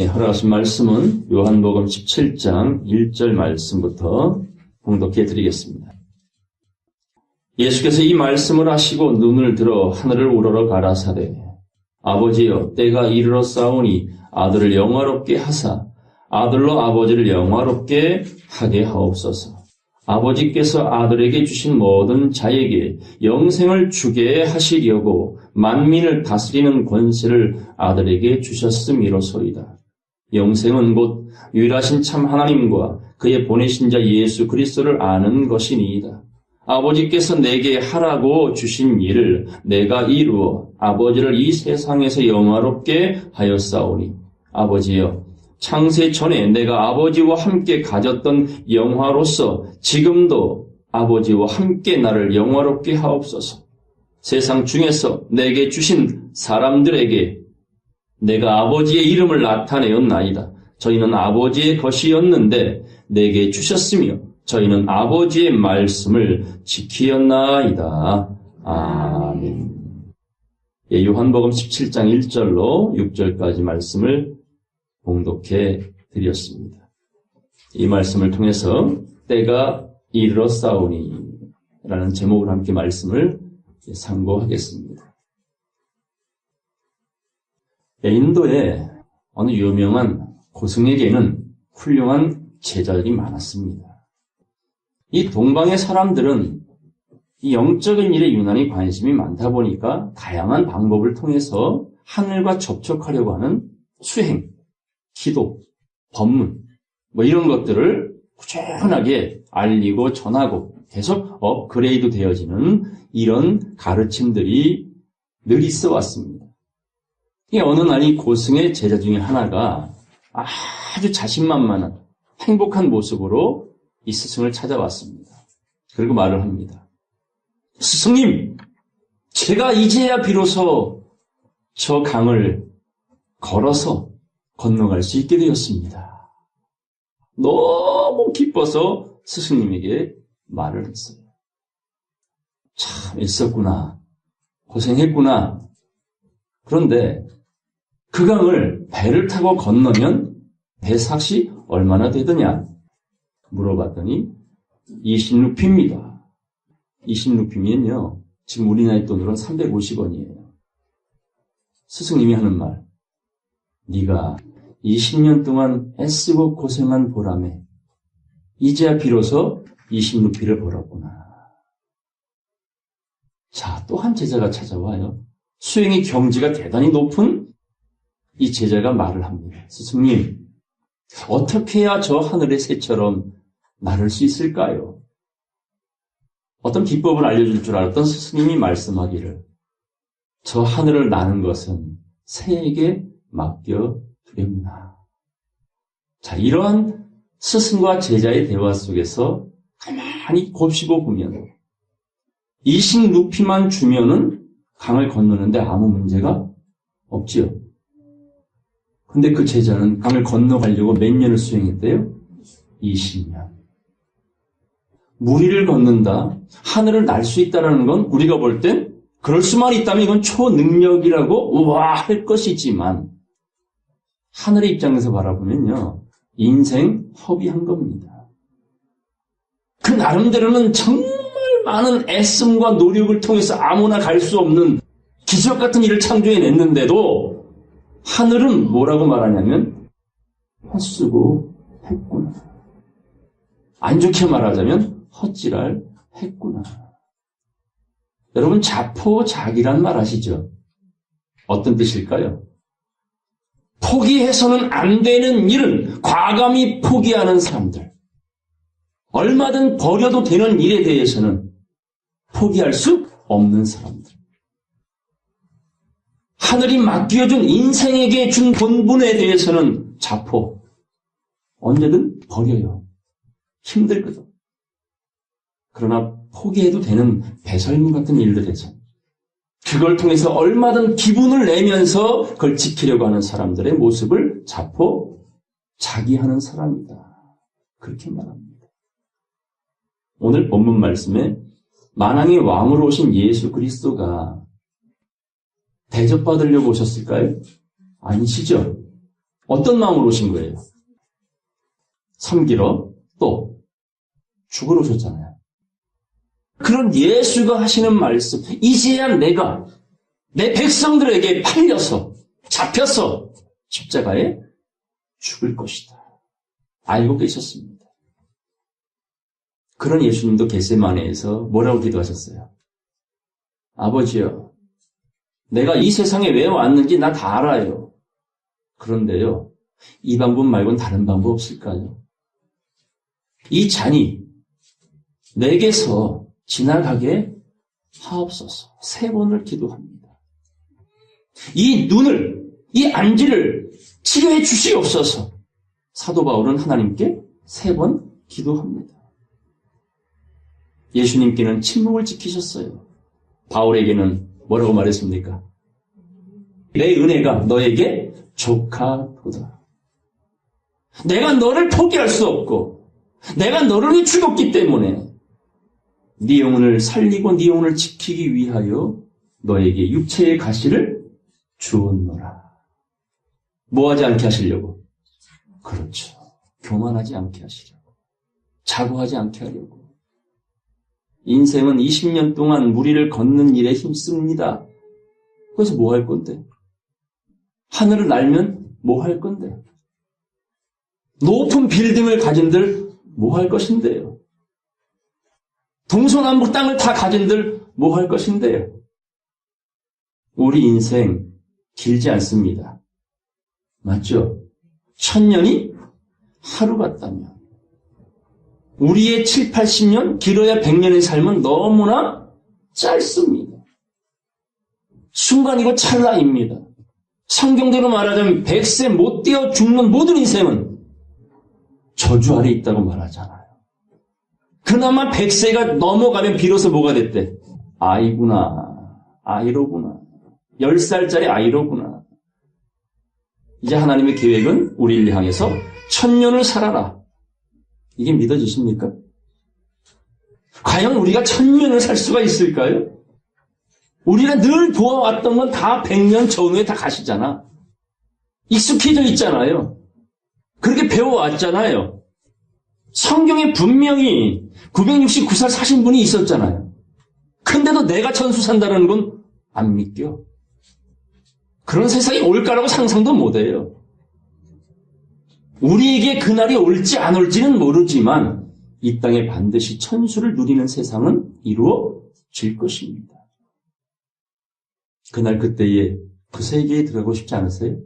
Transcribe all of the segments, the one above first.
허락하신 말씀은 요한복음 17장 1절 말씀부터 봉독해 드리겠습니다. 예수께서 이 말씀을 하시고 눈을 들어 하늘을 우러러 가라사대 아버지여 때가 이르러 싸우니 아들을 영화롭게 하사 아들로 아버지를 영화롭게 하게 하옵소서. 아버지께서 아들에게 주신 모든 자에게 영생을 주게 하시려고 만민을 다스리는 권세를 아들에게 주셨음이로소이다. 영생은 곧 유일하신 참 하나님과 그의 보내신 자 예수 그리스도를 아는 것이니이다. 아버지께서 내게 하라고 주신 일을 내가 이루어 아버지를 이 세상에서 영화롭게 하였사오니 아버지여 창세 전에 내가 아버지와 함께 가졌던 영화로서 지금도 아버지와 함께 나를 영화롭게 하옵소서. 세상 중에서 내게 주신 사람들에게 내가 아버지의 이름을 나타내었나이다. 저희는 아버지의 것이었는데 내게 주셨으며 저희는 아버지의 말씀을 지키었나이다. 아멘. 요한복음 17장 1절로 6절까지 말씀을 봉독해 드렸습니다. 이 말씀을 통해서 때가 이르러 싸우니 라는 제목으로 함께 말씀을 상고하겠습니다. 인도의 어느 유명한 고승에게는 훌륭한 제자들이 많았습니다. 이 동방의 사람들은 이 영적인 일에 유난히 관심이 많다 보니까 다양한 방법을 통해서 하늘과 접촉하려고 하는 수행, 기도, 법문 이런 것들을 꾸준하게 알리고 전하고 계속 업그레이드 되어지는 이런 가르침들이 늘 있어 왔습니다. 어느 날 이 고승의 제자 중에 하나가 아주 자신만만한 행복한 모습으로 이 스승을 찾아왔습니다. 그리고 말을 합니다. 스승님, 제가 이제야 비로소 저 강을 걸어서 건너갈 수 있게 되었습니다. 너무 기뻐서 스승님에게 말을 했어요. 참 애썼구나. 고생했구나. 그런데 그 강을 배를 타고 건너면 배 삭시 얼마나 되더냐 물어봤더니 20루피입니다. 20루피면요. 지금 우리나라 돈으로는 350원이에요. 스승님이 하는 말. 네가 20년 동안 애쓰고 고생한 보람에 이제야 비로소 20루피를 벌었구나. 자, 또 한 제자가 찾아와요. 수행의 경지가 대단히 높은 이 제자가 말을 합니다. 스승님, 어떻게 해야 저 하늘의 새처럼 나를 수 있을까요? 어떤 기법을 알려줄 줄 알았던 스승님이 말씀하기를 저 하늘을 나는 것은 새에게 맡겨두렵니다. 자, 이러한 스승과 제자의 대화 속에서 가만히 곱씹어 보면 20루피만 주면은 강을 건너는데 아무 문제가 없지요. 근데 그 제자는 강을 건너가려고 몇 년을 수행했대요? 20년. 무리를 걷는다, 하늘을 날 수 있다는 건 우리가 볼 땐 그럴 수만 있다면 이건 초능력이라고 우와 할 것이지만 하늘의 입장에서 바라보면요. 인생 허비한 겁니다. 그 나름대로는 정말 많은 애씀과 노력을 통해서 아무나 갈 수 없는 기적 같은 일을 창조해냈는데도 하늘은 뭐라고 말하냐면 헛수고 했구나. 안 좋게 말하자면 헛질할 했구나. 여러분 자포자기란 말 아시죠? 어떤 뜻일까요? 포기해서는 안 되는 일은 과감히 포기하는 사람들. 얼마든 버려도 되는 일에 대해서는 포기할 수 없는 사람들. 하늘이 맡겨준 인생에게 준 본분에 대해서는 자포. 언제든 버려요. 힘들거든. 그러나 포기해도 되는 배설물 같은 일들에서 그걸 통해서 얼마든 기분을 내면서 그걸 지키려고 하는 사람들의 모습을 자포자기하는 사람이다. 그렇게 말합니다. 오늘 본문 말씀에 만왕의 왕으로 오신 예수 그리스도가 대접받으려고 오셨을까요? 아니시죠. 어떤 마음으로 오신 거예요? 섬기러 또 죽으러 오셨잖아요. 그런 예수가 하시는 말씀, 이제야 내가 내 백성들에게 팔려서 잡혀서 십자가에 죽을 것이다. 알고 계셨습니다. 그런 예수님도 겟세마네에서 뭐라고 기도하셨어요? 아버지요, 내가 이 세상에 왜 왔는지 나 다 알아요. 그런데요, 이 방법 말고는 다른 방법 없을까요? 이 잔이 내게서 지나가게 하옵소서. 3번을 기도합니다. 이 눈을, 이 안지를 치료해 주시옵소서. 사도 바울은 하나님께 3번 기도합니다. 예수님께는 침묵을 지키셨어요. 바울에게는 뭐라고 말했습니까? 내 은혜가 너에게 족하도다. 내가 너를 포기할 수 없고 내가 너를 위해 죽었기 때문에 네 영혼을 살리고 네 영혼을 지키기 위하여 너에게 육체의 가시를 주었노라. 뭐하지 않게 하시려고? 그렇죠. 교만하지 않게 하시려고. 자고하지 않게 하려고. 인생은 20년 동안 무리를 걷는 일에 힘씁니다. 그래서 뭐 할 건데? 하늘을 날면 뭐 할 건데? 높은 빌딩을 가진들 뭐 할 것인데요? 동서남북 땅을 다 가진들 뭐 할 것인데요? 우리 인생 길지 않습니다. 맞죠? 1000년이 하루 같다면 우리의 7, 80년, 길어야 100년의 삶은 너무나 짧습니다. 순간이고 찰나입니다. 성경대로 말하자면 100세 못 되어 죽는 모든 인생은 저주 아래 있다고 말하잖아요. 그나마 100세가 넘어가면 비로소 뭐가 됐대? 아이구나, 아이로구나. 10살짜리 아이로구나. 이제 하나님의 계획은 우리를 향해서 1000년을 살아라. 이게 믿어지십니까? 과연 우리가 1000년을 살 수가 있을까요? 우리가 늘 보아왔던 건 다 100년 전후에 다 가시잖아. 익숙해져 있잖아요. 그렇게 배워왔잖아요. 성경에 분명히 969살 사신 분이 있었잖아요. 근데도 내가 천수 산다는 건 안 믿겨. 그런 세상이 올까라고 상상도 못해요. 우리에게 그날이 올지 안 올지는 모르지만 이 땅에 반드시 천수를 누리는 세상은 이루어질 것입니다. 그날 그때에 그 세계에 들어가고 싶지 않으세요?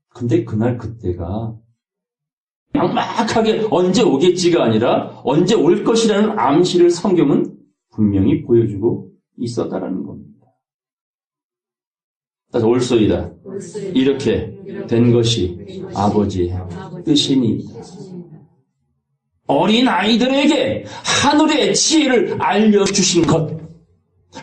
근데 그날 그때가 막막하게 언제 오겠지가 아니라 언제 올 것이라는 암시를 성경은 분명히 보여주고 있었다라는 겁니다. 따라서 올소이다. 이렇게 된 것이 아버지의 뜻이니이다. 어린 아이들에게 하늘의 지혜를 알려주신 것,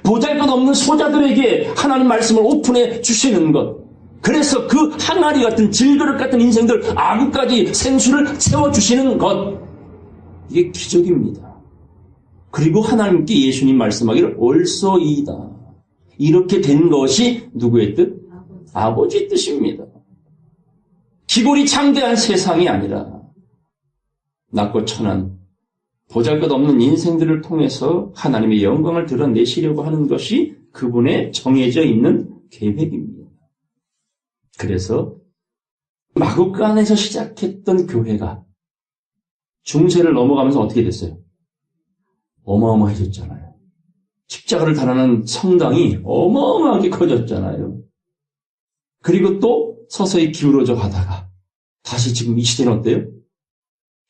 보잘것없는 소자들에게 하나님 말씀을 오픈해 주시는 것, 그래서 그 항아리 같은 질그릇 같은 인생들 아구까지 생수를 채워주시는 것, 이게 기적입니다. 그리고 하나님께 예수님 말씀하기를 올소이다. 이렇게 된 것이 누구의 뜻? 아버지의 뜻입니다. 기골이 창대한 세상이 아니라 낮고 천한 보잘것없는 인생들을 통해서 하나님의 영광을 드러내시려고 하는 것이 그분의 정해져 있는 계획입니다. 그래서 마구간에서 시작했던 교회가 중세를 넘어가면서 어떻게 됐어요? 어마어마해졌잖아요. 십자가를 달아난 성당이 어마어마하게 커졌잖아요. 그리고 또 서서히 기울어져 가다가 다시 지금 이 시대는 어때요?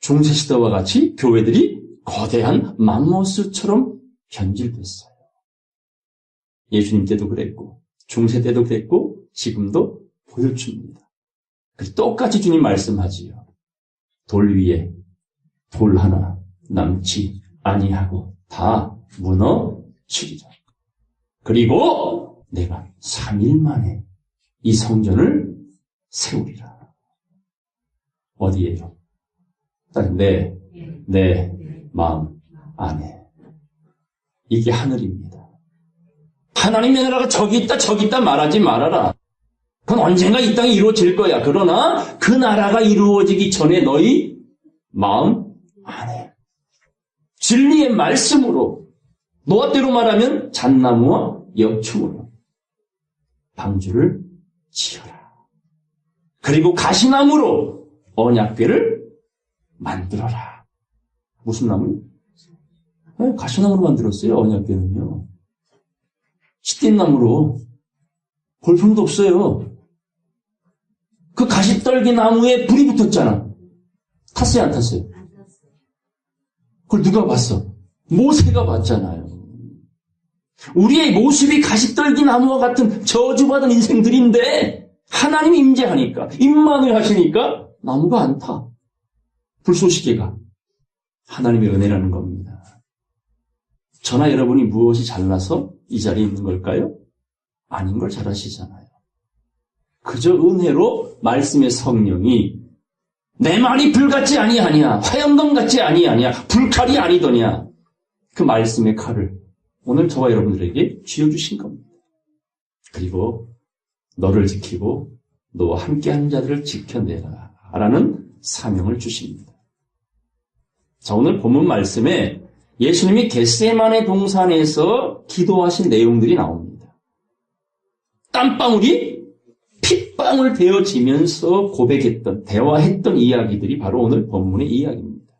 중세시대와 같이 교회들이 거대한 맘모스처럼 변질됐어요. 예수님 때도 그랬고 중세 때도 그랬고 지금도 보여줍니다. 똑같이 주님 말씀하지요. 돌 위에 돌 하나 남지 아니하고 다 무너지리라. 그리고 내가 3일 만에 이 성전을 세우리라. 어디에요? 내 마음 안에. 이게 하늘입니다. 하나님의 나라가 저기 있다 말하지 말아라. 그건 언젠가 이 땅에 이루어질 거야. 그러나 그 나라가 이루어지기 전에 너희 마음 안에 진리의 말씀으로 노아 때로 말하면 잣나무와 역충으로 방주를 지어라. 그리고 가시나무로 언약궤를 만들어라. 무슨 나무? 가시나무로 만들었어요. 언약궤는요. 시띠나무로 볼품도 없어요. 그 가시떨기 나무에 불이 붙었잖아. 탔어요, 안 탔어요? 그걸 누가 봤어? 모세가 봤잖아요. 우리의 모습이 가시떨기 나무와 같은 저주받은 인생들인데 하나님이 임재하니까, 임만을 하시니까 나무가 안 타. 불쏘시개가 하나님의 은혜라는 겁니다. 저나 여러분이 무엇이 잘나서 이 자리에 있는 걸까요? 아닌 걸 잘 아시잖아요. 그저 은혜로 말씀의 성령이 내 말이 불 같지 아니하냐, 화염검 같지 아니하냐, 불칼이 아니더냐, 그 말씀의 칼을 오늘 저와 여러분들에게 쥐어주신 겁니다. 그리고 너를 지키고 너와 함께하는 자들을 지켜내라 라는 사명을 주십니다. 자, 오늘 본문 말씀에 예수님이 겟세마네 동산에서 기도하신 내용들이 나옵니다. 땀방울이 핏방울 되어지면서 고백했던, 대화했던 이야기들이 바로 오늘 본문의 이야기입니다.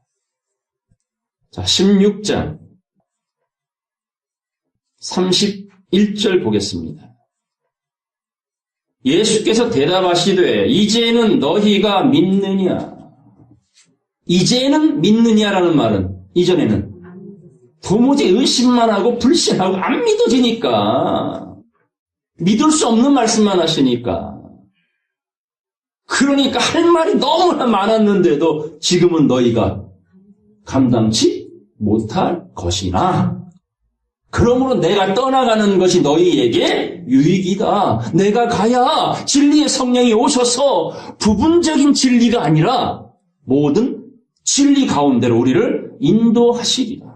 자, 16장 31절 보겠습니다. 예수께서 대답하시되 이제는 너희가 믿느냐. 이제는 믿느냐라는 말은 이전에는 도무지 의심만 하고 불신하고 안 믿어지니까 믿을 수 없는 말씀만 하시니까 그러니까 할 말이 너무나 많았는데도 지금은 너희가 감당치 못할 것이나 그러므로 내가 떠나가는 것이 너희에게 유익이다. 내가 가야 진리의 성령이 오셔서 부분적인 진리가 아니라 모든 진리 가운데로 우리를 인도하시리라.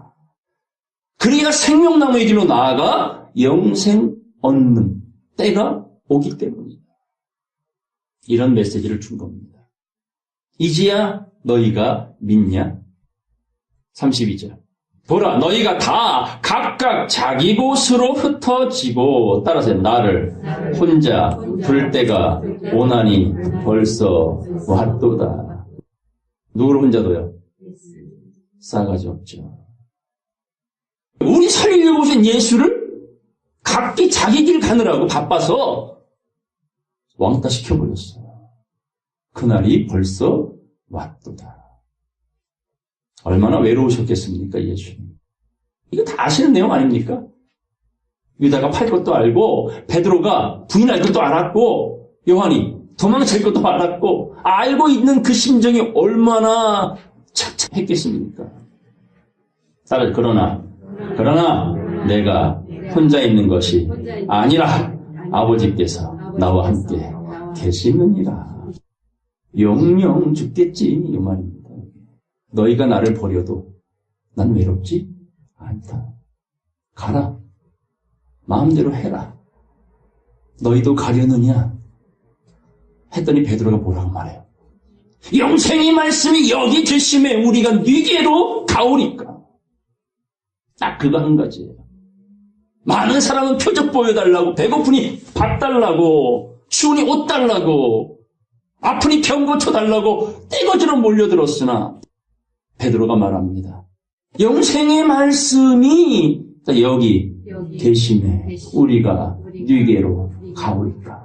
그래야 생명나무의 길로 나아가 영생 얻는 때가 오기 때문이다. 이런 메시지를 준 겁니다. 이제야 너희가 믿냐? 32절. 보라, 너희가 다 각각 자기 곳으로 흩어지고, 따라서 나를 혼자 둘 때가 오나니 벌써 왔도다. 누구를 혼자 둬요? 싸가지 없죠. 우리 살리려고 오신 예수를 각기 자기 길 가느라고 바빠서 왕따 시켜버렸어요. 그날이 벌써 왔도다. 얼마나 외로우셨겠습니까, 예수님. 이거 다 아시는 내용 아닙니까? 유다가 팔 것도 알고, 베드로가 부인할 것도 알았고, 요한이 도망칠 것도 알았고, 알고 있는 그 심정이 얼마나 착잡했겠습니까? 따라서 그러나 내가 혼자 있는 것이 아니라 아버지께서 나와 함께 계시느니라. 영영 죽겠지, 이 말입니다. 너희가 나를 버려도 난 외롭지 않다. 가라. 마음대로 해라. 너희도 가려느냐? 했더니 베드로가 뭐라고 말해요? 영생의 말씀이 여기 계심에 우리가 네게로 가오니까. 딱 그거 한 가지예요. 많은 사람은 표적 보여달라고, 배고프니 밥 달라고, 추우니 옷 달라고, 아프니 병 고쳐달라고 떼거지로 몰려들었으나 베드로가 말합니다. 영생의 말씀이 여기 계심에 우리가 네게로 가오리까.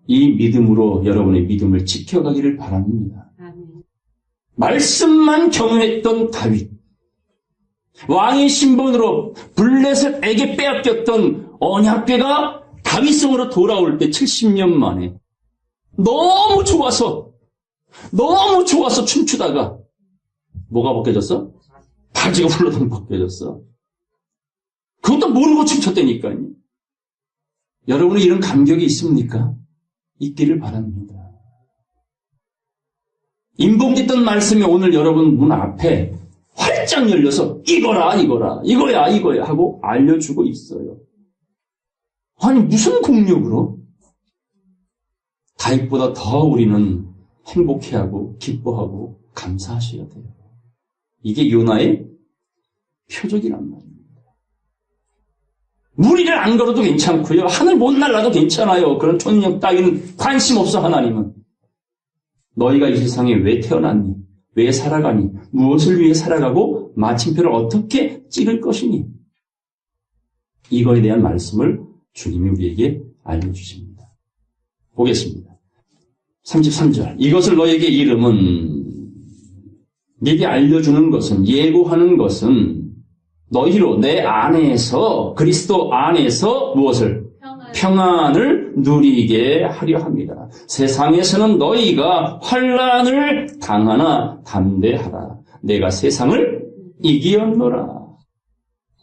이 믿음으로 여러분의 믿음을 지켜가기를 바랍니다. 말씀만 경외했던 다윗, 왕의 신분으로 블레셋에게 빼앗겼던 언약궤가 다윗성으로 돌아올 때 70년 만에 너무 좋아서 춤추다가 뭐가 벗겨졌어? 바지가 훌러덩 벗겨졌어. 그것도 모르고 춤췄다니까요. 여러분은 이런 감격이 있습니까? 있기를 바랍니다. 인봉짓던 말씀이 오늘 여러분 문 앞에 활짝 열려서 이거야 하고 알려주고 있어요. 아니, 무슨 공력으로? 다윗보다 더 우리는 행복해하고 기뻐하고 감사하셔야 돼요. 이게 요나의 표적이란 말입니다. 무리를 안 걸어도 괜찮고요. 하늘 못 날라도 괜찮아요. 그런 초능력 따위는 관심 없어, 하나님은. 너희가 이 세상에 왜 태어났니? 왜 살아가니? 무엇을 위해 살아가고 마침표를 어떻게 찍을 것이니? 이거에 대한 말씀을 주님이 우리에게 알려주십니다. 보겠습니다. 33절. 이것을 너에게 이름은 네게 알려주는 것은, 예고하는 것은 너희로 내 안에서, 그리스도 안에서 무엇을? 평안을 누리게 하려 합니다. 세상에서는 너희가 환난을 당하나 담대하라. 내가 세상을 이기었노라.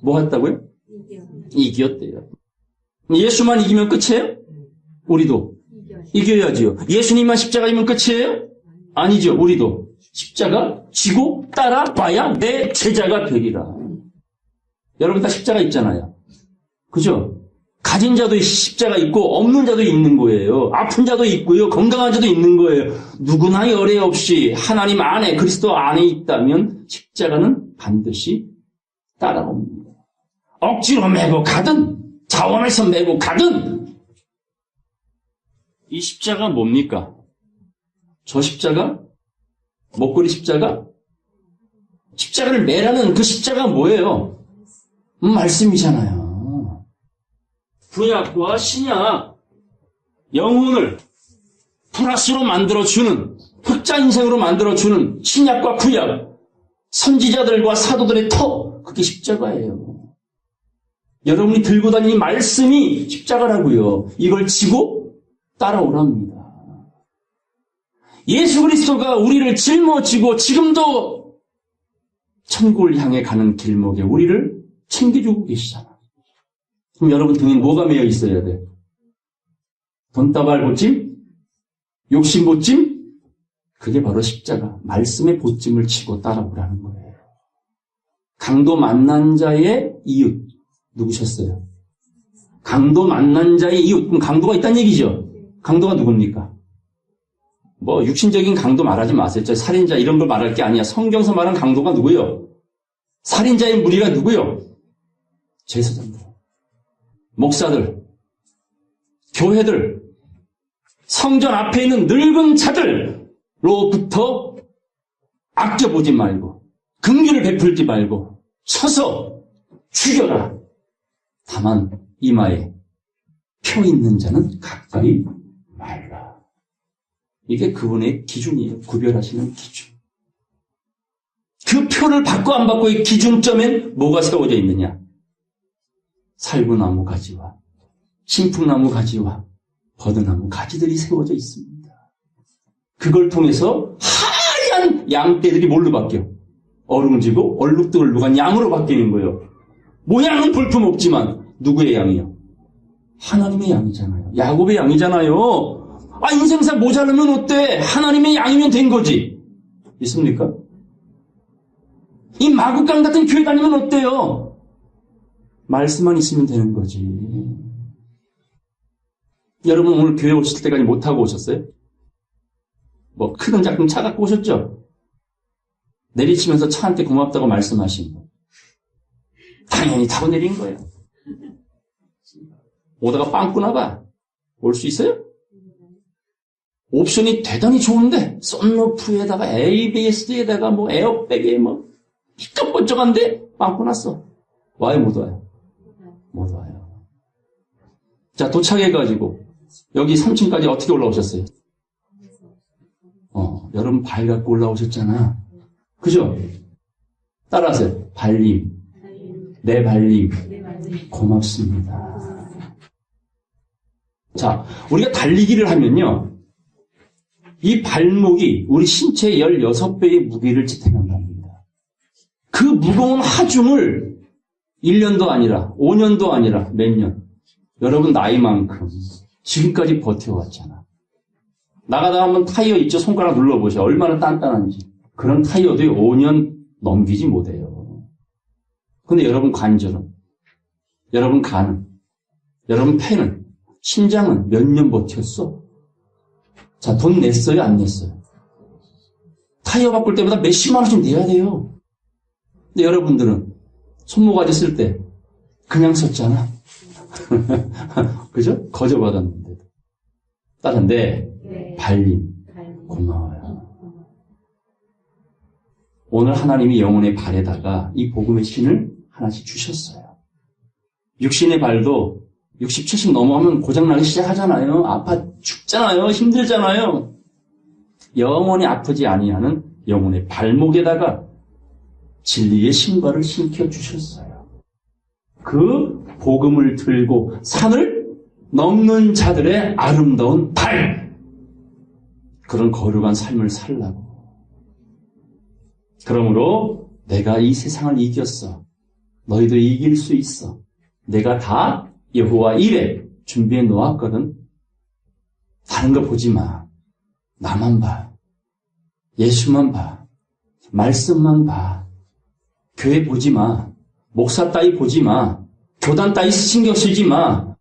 뭐 했다고요? 이기었대요. 예수만 이기면 끝이에요? 우리도 이겨야지요. 예수님만 십자가이면 끝이에요? 아니죠. 우리도 십자가 지고 따라와야 내 제자가 되리라. 여러분 다 십자가 있잖아요. 그죠? 가진 자도 십자가 있고 없는 자도 있는 거예요. 아픈 자도 있고요. 건강한 자도 있는 거예요. 누구나 열애 없이 하나님 안에, 그리스도 안에 있다면 십자가는 반드시 따라옵니다. 억지로 메고 가든 자원해서 메고 가든. 이 십자가 뭡니까? 저 십자가? 목걸이 십자가? 십자가를 매라는 그 십자가 뭐예요? 말씀이잖아요. 구약과 신약, 영혼을 플러스로 만들어주는, 흑자 인생으로 만들어주는 신약과 구약, 선지자들과 사도들의 터, 그게 십자가예요. 여러분이 들고 다니는 말씀이 십자가라고요. 이걸 지고 따라오랍니다. 예수 그리스도가 우리를 짊어지고 지금도 천국을 향해 가는 길목에 우리를 챙겨주고 계시잖아. 그럼 여러분 등에 뭐가 매여 있어야 돼? 돈다발 보찜? 욕심 보찜? 그게 바로 십자가. 말씀의 보찜을 치고 따라오라는 거예요. 강도 만난 자의 이웃. 누구셨어요? 강도 만난 자의 이웃. 그럼 강도가 있다는 얘기죠? 강도가 누굽니까? 뭐 육신적인 강도 말하지 마세요. 살인자 이런 걸 말할 게 아니야. 성경에서 말하는 강도가 누구요? 살인자의 무리가 누구요? 제사장들, 목사들, 교회들, 성전 앞에 있는 늙은 자들로부터 아껴보지 말고 긍휼을 베풀지 말고 서서 죽여라. 다만 이마에 표 있는 자는 가까이 말라. 이게 그분의 기준이에요. 구별하시는 기준. 그 표를 받고 안 받고의 기준점엔 뭐가 세워져 있느냐? 살구나무 가지와 신풍나무 가지와 버드나무 가지들이 세워져 있습니다. 그걸 통해서 하얀 양떼들이 뭘로 바뀌어? 어룽지고 얼룩덜룩한 양으로 바뀌는 거예요. 모양은 볼품없지만 누구의 양이요? 하나님의 양이잖아요. 야곱의 양이잖아요. 인생사 모자르면 어때? 하나님의 양이면 된 거지. 있습니까? 이 마구간 같은 교회 다니면 어때요? 말씀만 있으면 되는 거지. 여러분 오늘 교회 오실 때까지 못하고 오셨어요? 뭐 크든 작든 차 갖고 오셨죠? 내리치면서 차한테 고맙다고 말씀하신 거. 당연히 타고 내린 거예요. 오다가 빵꾸나 봐. 올 수 있어요? 옵션이 대단히 좋은데 썬루프에다가 ABS에다가 뭐 에어백에 뭐 삐까뻔쩍한데 빵꾸 났어. 와요 못 와요? 못 와요. 자 도착해가지고 여기 3층까지 어떻게 올라오셨어요? 여러분 발 갖고 올라오셨잖아. 그죠? 따라하세요. 발림. 내 발림. 고맙습니다. 자, 우리가 달리기를 하면요. 이 발목이 우리 신체의 16배의 무게를 지탱한답니다. 그 무거운 하중을 1년도 아니라 5년도 아니라 몇 년. 여러분 나이만큼 지금까지 버텨왔잖아. 나가다 한번 타이어 있죠? 손가락 눌러보셔. 얼마나 단단한지. 그런 타이어도 5년 넘기지 못해요. 근데 여러분 관절은, 여러분 간은, 여러분 폐는, 심장은 몇 년 버텼어? 자, 돈 냈어요? 안 냈어요? 타이어 바꿀 때마다 몇십만 원씩 내야 돼요. 근데 여러분들은 손모가지 쓸 때 그냥 썼잖아. 그죠? 거저 받았는데도. 따른데 발림 고마워요. 오늘 하나님이 영혼의 발에다가 이 복음의 신을 하나씩 주셨어요. 육신의 발도 60, 70 넘어가면 고장나기 시작하잖아요. 아파 죽잖아요. 힘들잖아요. 영원히 아프지 아니하는 영혼의 발목에다가 진리의 신발을 신겨 주셨어요. 그 복음을 들고 산을 넘는 자들의 아름다운 발, 그런 거룩한 삶을 살라고. 그러므로 내가 이 세상을 이겼어. 너희도 이길 수 있어. 내가 다 여호와 일에 준비해 놓았거든. 다른 거 보지 마. 나만 봐. 예수만 봐. 말씀만 봐. 교회 보지 마. 목사 따위 보지 마. 교단 따위 신경 쓰지 마.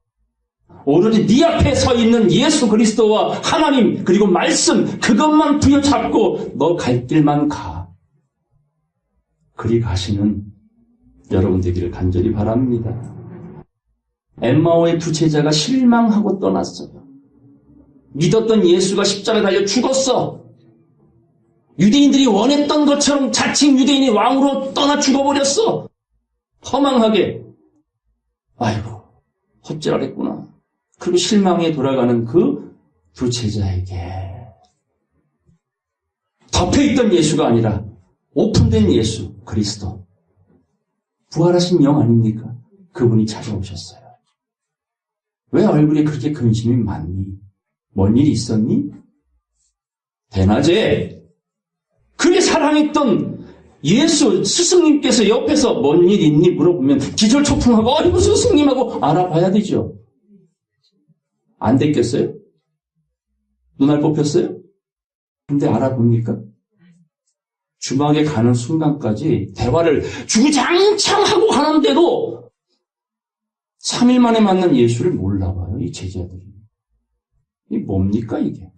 오로지 네 앞에 서 있는 예수 그리스도와 하나님 그리고 말씀 그것만 부여잡고 너 갈 길만 가. 그리 가시는 여러분 되기를 간절히 바랍니다. 엠마오의 두 제자가 실망하고 떠났어요. 믿었던 예수가 십자가에 달려 죽었어. 유대인들이 원했던 것처럼 자칭 유대인이 왕으로 떠나 죽어버렸어. 허망하게. 아이고, 헛질하겠구나. 그리고 실망에 돌아가는 그 두 제자에게 덮여있던 예수가 아니라 오픈된 예수, 그리스도. 부활하신 영 아닙니까? 그분이 찾아오셨어요. 왜 얼굴에 그렇게 근심이 많니? 뭔 일이 있었니? 대낮에 그게 사랑했던 예수 스승님께서 옆에서 뭔 일 있니? 물어보면 기절초풍하고 어이구 스승님하고 알아봐야 되죠. 안 됐겠어요? 눈알 뽑혔어요? 근데 알아봅니까? 주막에 가는 순간까지 대화를 주구장창 하고 하는데도 3일 만에 만난 예수를 몰라봐요, 이 제자들이. 이게 뭡니까, 이게?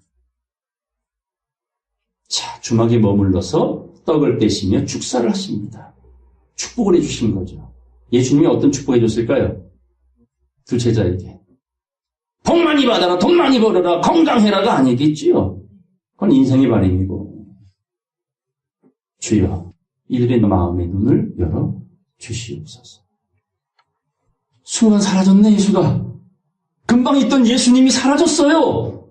자, 주막에 머물러서 떡을 떼시며 축사를 하십니다. 축복을 해주신 거죠. 예수님이 어떤 축복을 해줬을까요? 두 제자에게. 복 많이 받아라, 돈 많이 벌어라, 건강해라가 아니겠지요. 그건 인생의 바람이고. 주여, 이들의 마음의 눈을 열어 주시옵소서. 순간 사라졌네, 예수가. 금방 있던 예수님이 사라졌어요.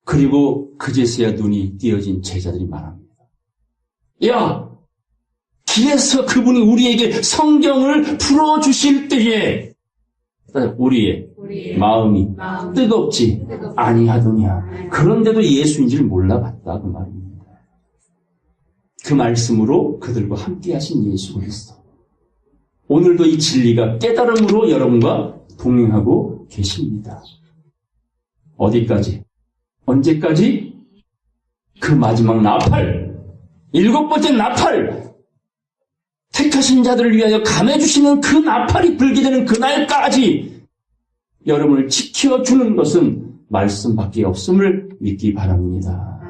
그리고 그제서야 눈이 띄어진 제자들이 말합니다. 야, 길에서 그분이 우리에게 성경을 풀어주실 때에 우리의 마음이 뜨겁지 아니하더냐. 그런데도 예수인지를 몰라봤다 그 말입니다. 그 말씀으로 그들과 함께 하신 예수 그리스도. 오늘도 이 진리가 깨달음으로 여러분과 동행하고 계십니다. 어디까지? 언제까지? 그 마지막 나팔, 7번째 나팔, 택하신 자들을 위하여 감해주시는 그 나팔이 불게 되는 그날까지 여러분을 지켜주는 것은 말씀밖에 없음을 믿기 바랍니다.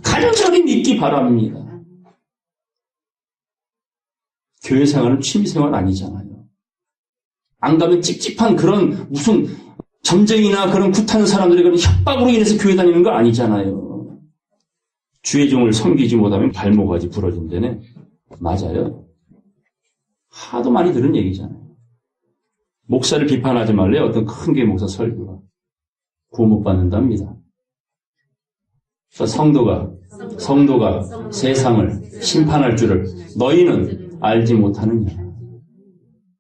간절히 믿기 바랍니다. 교회 생활은 취미생활 아니잖아요. 안 가면 찝찝한 그런 무슨 점쟁이나 그런 굿하는 사람들의 그런 협박으로 인해서 교회 다니는 거 아니잖아요. 주의 종을 섬기지 못하면 발목까지 부러진다네. 맞아요. 하도 많이 들은 얘기잖아요. 목사를 비판하지 말래. 어떤 큰 교회 목사 설교가 구원 못 받는답니다. 성도가 세상을 심판할 줄을 너희는 알지 못하느냐.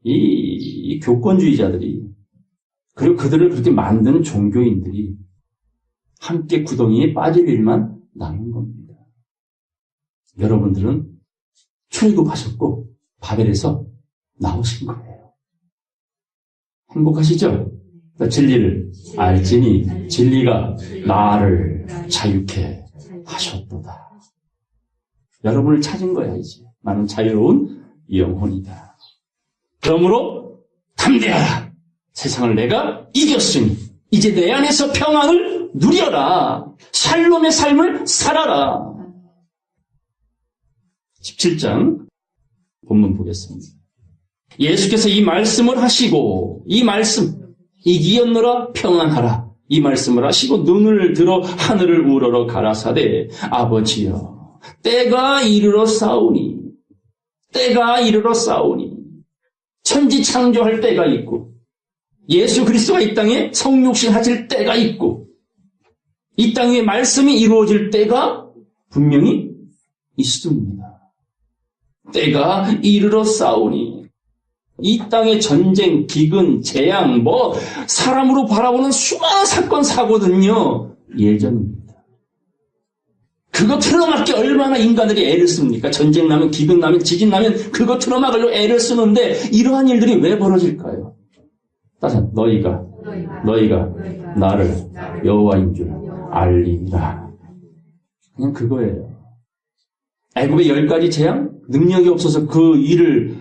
이 교권주의자들이 그리고 그들을 그렇게 만든 종교인들이 함께 구덩이에 빠질 일만 남은 겁니다. 여러분들은 출애굽하셨고 바벨에서 나오신 거예요. 행복하시죠? 진리를 알지니 진리가 나를 자유케 하셨도다. 여러분을 찾은 거야 이제. 나는 자유로운 영혼이다. 그러므로 담대하라. 세상을 내가 이겼으니 이제 내 안에서 평안을 누려라. 샬롬의 삶을 살아라. 17장 본문 보겠습니다. 예수께서 이 말씀을 하시고 이 말씀 이기었노라 평안하라 이 말씀을 하시고 눈을 들어 하늘을 우러러 가라사대 아버지여 때가 이르러 싸우니 천지 창조할 때가 있고 예수 그리스도가 이 땅에 성육신 하실 때가 있고 이 땅에 말씀이 이루어질 때가 분명히 있습니다. 때가 이르러 싸우니 이 땅의 전쟁, 기근, 재앙, 사람으로 바라보는 수많은 사건, 사고든요, 예전입니다. 그거 틀어막기 얼마나 인간들이 애를 씁니까? 전쟁 나면, 기근 나면, 지진 나면 그거 틀어막으려고 애를 쓰는데 이러한 일들이 왜 벌어질까요? 따서 너희가 나를 여호와인 줄 알리라. 그냥 그거예요. 애굽의 10가지 재앙? 능력이 없어서 그 일을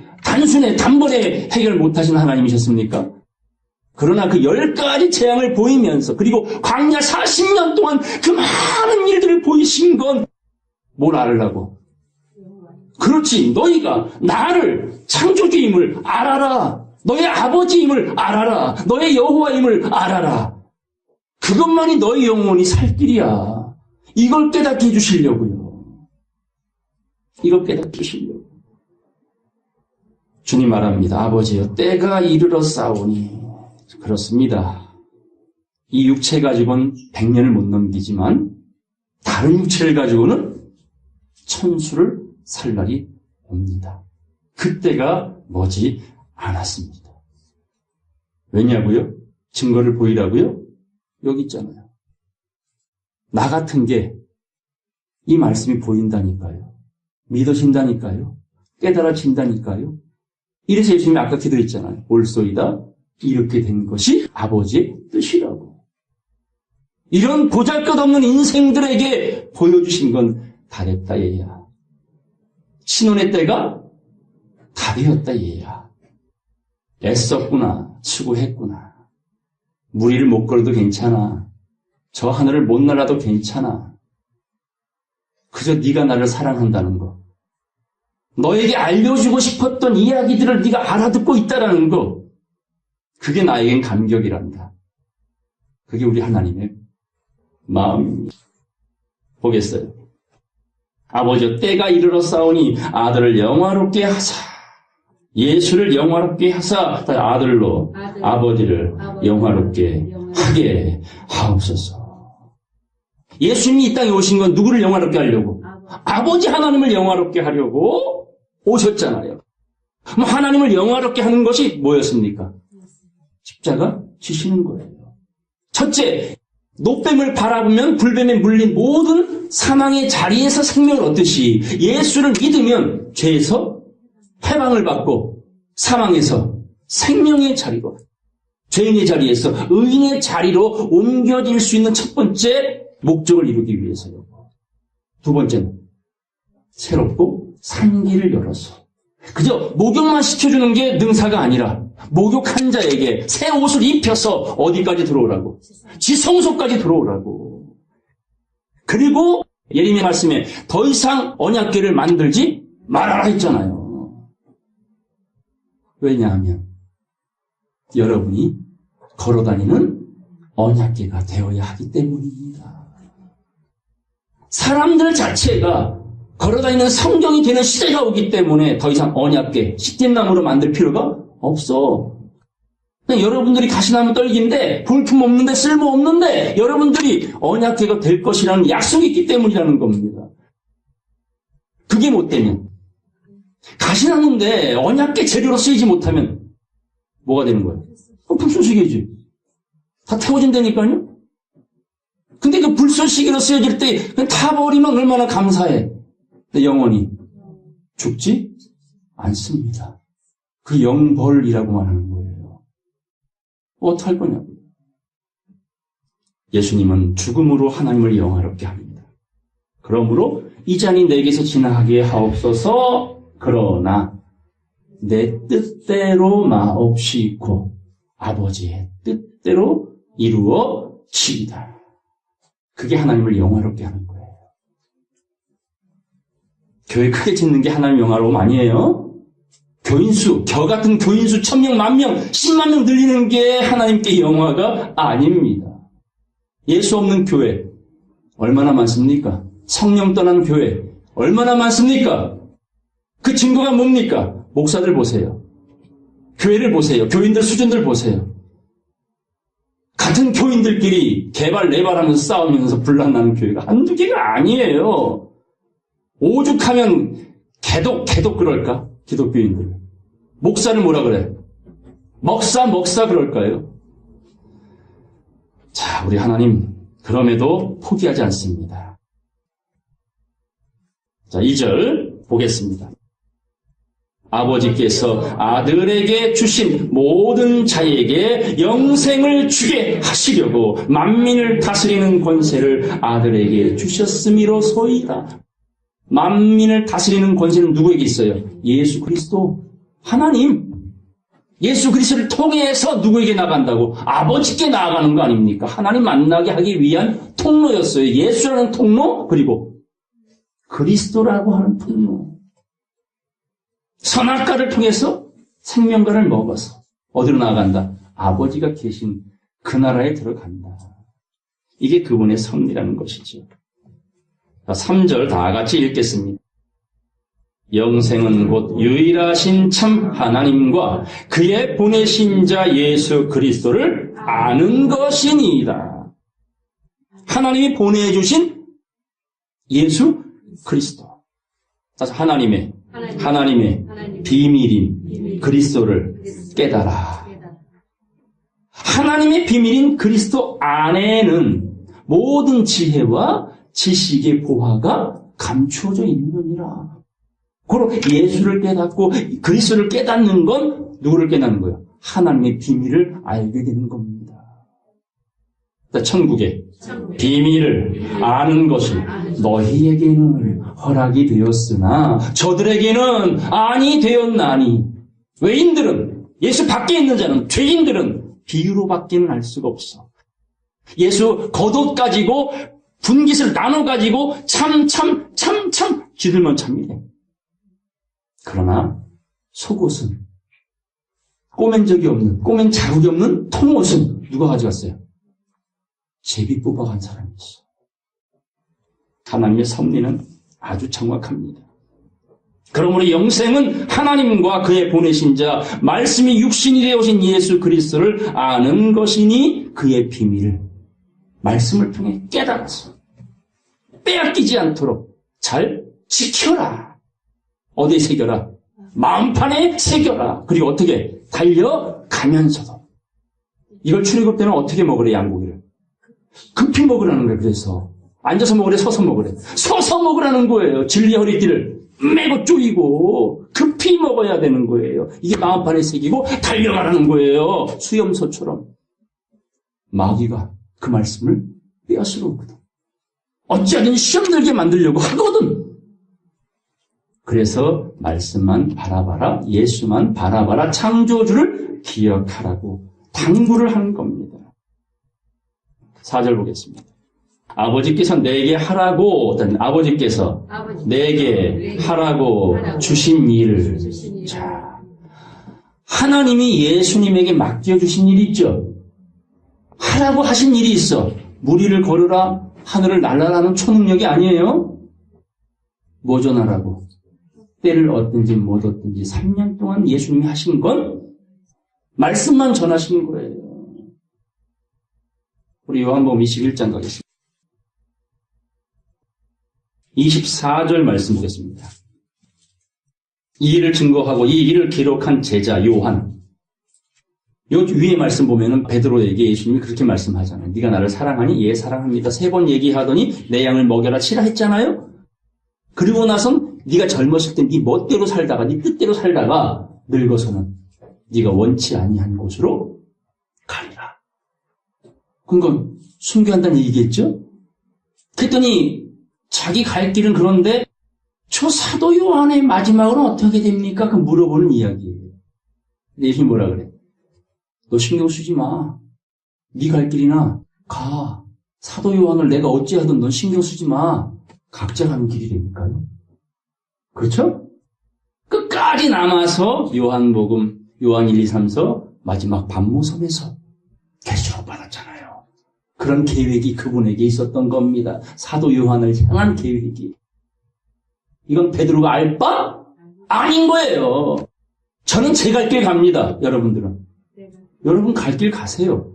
단번에 해결 못하신 하나님이셨습니까? 그러나 그 10가지 재앙을 보이면서 그리고 광야 40년 동안 그 많은 일들을 보이신 건 뭘 알으라고? 그렇지. 너희가 나를 창조주임을 알아라. 너의 아버지임을 알아라. 너의 여호와임을 알아라. 그것만이 너희 영혼이 살 길이야. 이걸 깨닫게 해주시려고요. 이걸 깨닫게 해주시려고. 주님 말합니다. 아버지여 때가 이르러 싸우니. 그렇습니다. 이 육체 가지고는 100년을 못 넘기지만 다른 육체를 가지고는 천수를 살 날이 옵니다. 그때가 머지 않았습니다. 왜냐고요? 증거를 보이라고요? 여기 있잖아요. 나 같은 게 이 말씀이 보인다니까요. 믿어진다니까요. 깨달아진다니까요. 이래서 예수님이 아까 기도했잖아요. 올소이다. 이렇게 된 것이 아버지의 뜻이라고. 이런 보잘것없는 인생들에게 보여주신 건 다 됐다 얘야. 신혼의 때가 다 되었다 얘야. 애썼구나. 수고했구나. 무리를 못 걸어도 괜찮아. 저 하늘을 못 날아도 괜찮아. 그저 네가 나를 사랑한다는 거. 너에게 알려주고 싶었던 이야기들을 네가 알아듣고 있다라는 거. 그게 나에겐 감격이란다. 그게 우리 하나님의 마음입니다. 보겠어요. 아버지여 때가 이르러 싸우니 아들을 영화롭게 하사 예수를 영화롭게 하사 아들로 아버지를 영화롭게 하게 하옵소서. 예수님이 이 땅에 오신 건 누구를 영화롭게 하려고? 아버지 하나님을 영화롭게 하려고 오셨잖아요. 하나님을 영화롭게 하는 것이 뭐였습니까? 십자가 지시는 거예요. 첫째, 노뱀을 바라보면 불뱀에 물린 모든 사망의 자리에서 생명을 얻듯이 예수를 믿으면 죄에서 해방을 받고 사망에서 생명의 자리로, 죄인의 자리에서 의인의 자리로 옮겨질 수 있는 첫 번째 목적을 이루기 위해서요. 두 번째는 새롭고 산 길을 열어서 그저 목욕만 시켜주는 게 능사가 아니라 목욕한 자에게 새 옷을 입혀서 어디까지 들어오라고? 지성소까지 들어오라고. 그리고 예레미야 말씀에 더 이상 언약궤를 만들지 말아라 했잖아요. 왜냐하면 여러분이 걸어다니는 언약궤가 되어야 하기 때문입니다. 사람들 자체가 걸어다니는 성경이 되는 시대가 오기 때문에 더 이상 언약궤, 시틴나무로 만들 필요가 없어. 그냥 여러분들이 가시나무 떨기인데 볼품없는데 쓸모없는데 여러분들이 언약궤가 될 것이라는 약속이 있기 때문이라는 겁니다. 그게 못 되면 가시나무인데 언약궤 재료로 쓰이지 못하면 뭐가 되는 거예요? 불쏘시개지. 다 태워진다니까요. 근데 그 불쏘시개로 쓰여질 때 그냥 타버리면 얼마나 감사해. 근데 영원히 죽지 않습니다. 그 영벌이라고만 하는 거예요. 어떡할 거냐고요. 예수님은 죽음으로 하나님을 영화롭게 합니다. 그러므로 이 잔이 내게서 지나가게 하옵소서. 그러나 내 뜻대로 마옵시고 아버지의 뜻대로 이루어지리다. 그게 하나님을 영화롭게 하는 거예요. 교회 크게 짓는 게 하나님 영화로움 아니에요? 교인수, 겨 같은 교인수 1000명, 10,000명, 10만 명 늘리는 게 하나님께 영화가 아닙니다. 예수 없는 교회 얼마나 많습니까? 성령 떠난 교회 얼마나 많습니까? 그 증거가 뭡니까? 목사들 보세요. 교회를 보세요. 교인들 수준들 보세요. 같은 교인들끼리 개발내발하면서 싸우면서 분란나는 교회가 한두 개가 아니에요. 오죽하면 개독 그럴까? 기독교인들. 목사를 뭐라 그래? 먹사 그럴까요? 자, 우리 하나님 그럼에도 포기하지 않습니다. 자, 2절 보겠습니다. 아버지께서 아들에게 주신 모든 자에게 영생을 주게 하시려고 만민을 다스리는 권세를 아들에게 주셨음이로소이다. 만민을 다스리는 권세는 누구에게 있어요? 예수 그리스도, 하나님. 예수 그리스도를 통해서 누구에게 나간다고? 아버지께 나아가는 거 아닙니까? 하나님 만나게 하기 위한 통로였어요. 예수라는 통로, 그리고 그리스도라고 하는 통로. 선악과를 통해서 생명과를 먹어서 어디로 나아간다? 아버지가 계신 그 나라에 들어간다. 이게 그분의 섭리라는 것이죠. 3절 다 같이 읽겠습니다. 영생은 곧 유일하신 참 하나님과 그의 보내신 자 예수 그리스도를 아는 것이니이다. 하나님이 보내주신 예수 그리스도. 그래서 하나님의 비밀인 그리스도를 깨달아. 하나님의 비밀인 그리스도 안에는 모든 지혜와 지식의 보화가 감추어져 있느니라. 그리고 예수를 깨닫고 그리스도를 깨닫는 건 누구를 깨닫는 거예요? 하나님의 비밀을 알게 되는 겁니다. 천국의 비밀을 아는 것이 너희에게는 허락이 되었으나 저들에게는 아니 되었나니. 외인들은, 예수 밖에 있는 자는, 죄인들은 비유로 밖에는 알 수가 없어. 예수 겉옷 가지고 분깃을 나눠 가지고 참 쥐들만 참이래. 그러나 속옷은, 꼬맨 적이 없는, 꼬맨 자국이 없는 통옷은 누가 가져갔어요? 제비 뽑아간 사람이 있어. 하나님의 섭리는 아주 정확합니다. 그러므로 영생은 하나님과 그의 보내신 자, 말씀이 육신이 되어 오신 예수 그리스도를 아는 것이니 그의 비밀을 말씀을 통해 깨달아서 빼앗기지 않도록 잘 지켜라. 어디에 새겨라? 마음판에 새겨라. 그리고 어떻게? 달려가면서도. 이걸 출애굽 때는 어떻게 먹으래, 양고기를? 급히 먹으라는 거예요. 그래서 앉아서 먹으래, 서서 먹으래. 서서 먹으라는 거예요. 진리의 허리띠를 메고 쪼이고 급히 먹어야 되는 거예요. 이게 마음판에 새기고 달려가라는 거예요. 수염소처럼. 마귀가 그 말씀을 빼앗으러 오거든. 어찌하든 시험 들게 만들려고 하거든. 그래서 말씀만 바라봐라, 예수만 바라봐라, 창조주를 기억하라고 당부를 하는 겁니다. 4절 보겠습니다. 아버지께서 내게 하라고, 아버지께서 내게 하라고 주신 일을. 자, 하나님이 예수님에게 맡겨주신 일이 있죠. 하라고 하신 일이 있어. 무리를 걸으라, 하늘을 날아라는 초능력이 아니에요. 뭐 전하라고? 때를 얻든지 못 얻든지 3년 동안 예수님이 하신 건 말씀만 전하시는 거예요. 우리 요한복음 21장 가겠습니다. 24절 말씀 보겠습니다. 이 일을 증거하고 이 일을 기록한 제자 요한. 요 위에 말씀 보면은 베드로에게 예수님이 그렇게 말씀하잖아요. 네가 나를 사랑하니? 예, 사랑합니다. 3번 얘기하더니 내 양을 먹여라 치라 했잖아요. 그리고 나선 네가 젊었을 때 네 멋대로 살다가 네 뜻대로 살다가 늙어서는 네가 원치 아니한 곳으로 가리라. 그건 순교한다는 얘기겠죠? 그랬더니 자기 갈 길은 그런데 저 사도 요한의 마지막으로 어떻게 됩니까? 그 물어보는 이야기예요. 근데 예수님 뭐라 그래? 너 신경 쓰지 마. 네 갈 길이나 가. 사도 요한을 내가 어찌하든 넌 신경 쓰지 마. 각자 가는 길이라니까요. 그렇죠? 끝까지 남아서 요한복음, 요한 1, 2, 3서 마지막 반모섬에서 계시록 받았잖아요. 그런 계획이 그분에게 있었던 겁니다. 사도 요한을 향한 계획이. 이건 베드로가 알 바? 아닌 거예요. 저는 제 갈 길 갑니다. 여러분들은. 여러분 갈 길 가세요.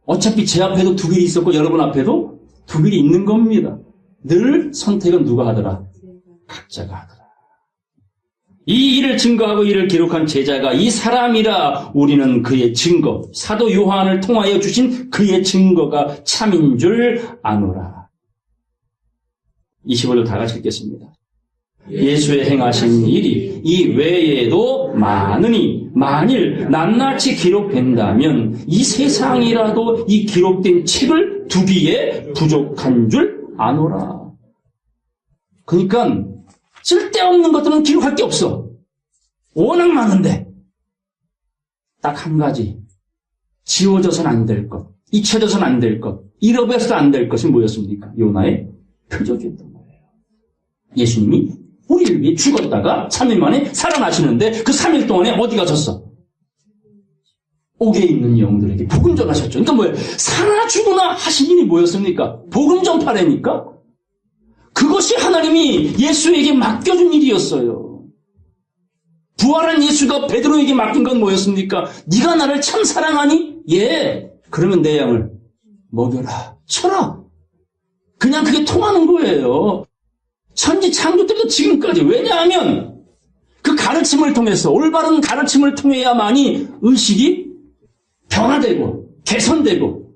어차피 제 앞에도 두 길이 있었고 여러분 앞에도 두 길이 있는 겁니다. 늘 선택은 누가 하더라? 각자가 하더라. 이 일을 증거하고 이를 기록한 제자가 이 사람이라 우리는 그의 증거, 사도 요한을 통하여 주신 그의 증거가 참인 줄 아노라. 25절 다 같이 읽겠습니다. 예수의 행하신 일이 이 외에도 많으니 만일 낱낱이 기록된다면 이 세상이라도 이 기록된 책을 두기에 부족한 줄 아노라. 그러니까 쓸데없는 것들은 기록할 게 없어. 워낙 많은데 딱 한 가지 지워져서는 안 될 것, 잊혀져서는 안 될 것, 잃어버려서는 안 될 것이 뭐였습니까? 요나의 표적이었던 거예요. 예수님이 우리를 위해 죽었다가 3일 만에 살아나시는데 그 3일 동안에 어디 가셨어? 옥에 있는 영들에게 복음 전하셨죠. 그러니까 뭐예요? 사나 죽으나 하신 일이 뭐였습니까? 복음 전파라니까? 그것이 하나님이 예수에게 맡겨준 일이었어요. 부활한 예수가 베드로에게 맡긴 건 뭐였습니까? 네가 나를 참 사랑하니? 예. 그러면 내 양을 먹여라. 쳐라. 그냥 그게 통하는 거예요. 천지 창조 때부터 지금까지. 왜냐하면 그 가르침을 통해서 올바른 가르침을 통해야만이 의식이 변화되고 개선되고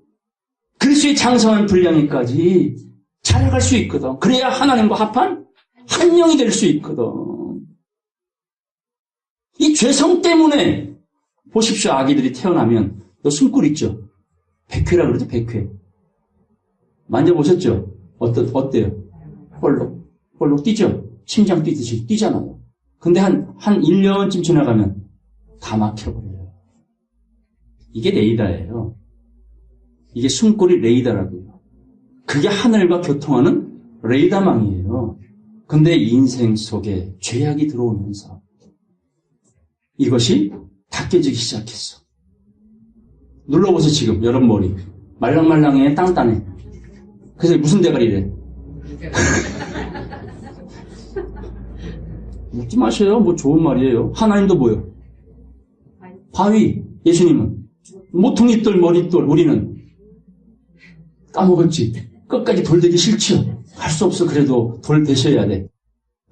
그리스도의 장성한 분량에까지 자라갈 수 있거든. 그래야 하나님과 합한 한 영이 될 수 있거든. 이 죄성 때문에 보십시오. 아기들이 태어나면 숨꿀 있죠. 백회라 그러죠. 백회. 만져보셨죠? 어때요? 홀로 뛰죠? 심장 뛰듯이 뛰잖아요. 근데 한 1년쯤 지나가면 다 막혀버려요. 이게 레이더예요. 이게 숨골이 레이더라고요. 그게 하늘과 교통하는 레이더망이에요. 근데 인생 속에 죄악이 들어오면서 이것이 다 깨지기 시작했어. 눌러보세요. 지금 여러분 머리 말랑말랑해, 땅딴해. 그래서 무슨 대가리래? 묻지 마세요. 뭐 좋은 말이에요. 하나님도 뭐요? 바위. 예수님은 모퉁이돌, 머리돌. 우리는 까먹었지. 끝까지 돌 되기 싫지요. 할 수 없어. 그래도 돌 되셔야 돼.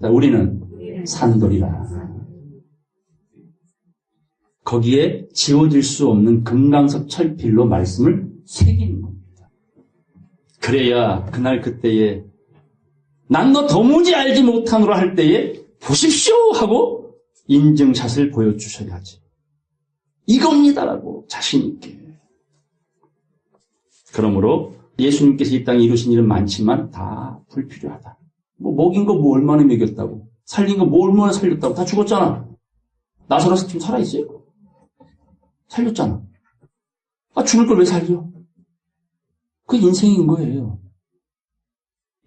우리는 산돌이라. 거기에 지워질 수 없는 금강석 철필로 말씀을 새기는 겁니다. 그래야 그날 그때에 난 너 도무지 알지 못하노라 할 때에 보십시오 하고 인증샷을 보여주셔야지. 이겁니다라고 자신 있게. 그러므로 예수님께서 이 땅에 이루신 일은 많지만 다 불필요하다. 뭐 먹인 거 뭐 얼마나 먹였다고, 살린 거 뭐 얼마나 살렸다고. 다 죽었잖아. 나사로스 지금 살아있어요? 살렸잖아. 죽을 걸 왜 살려? 그 인생인 거예요.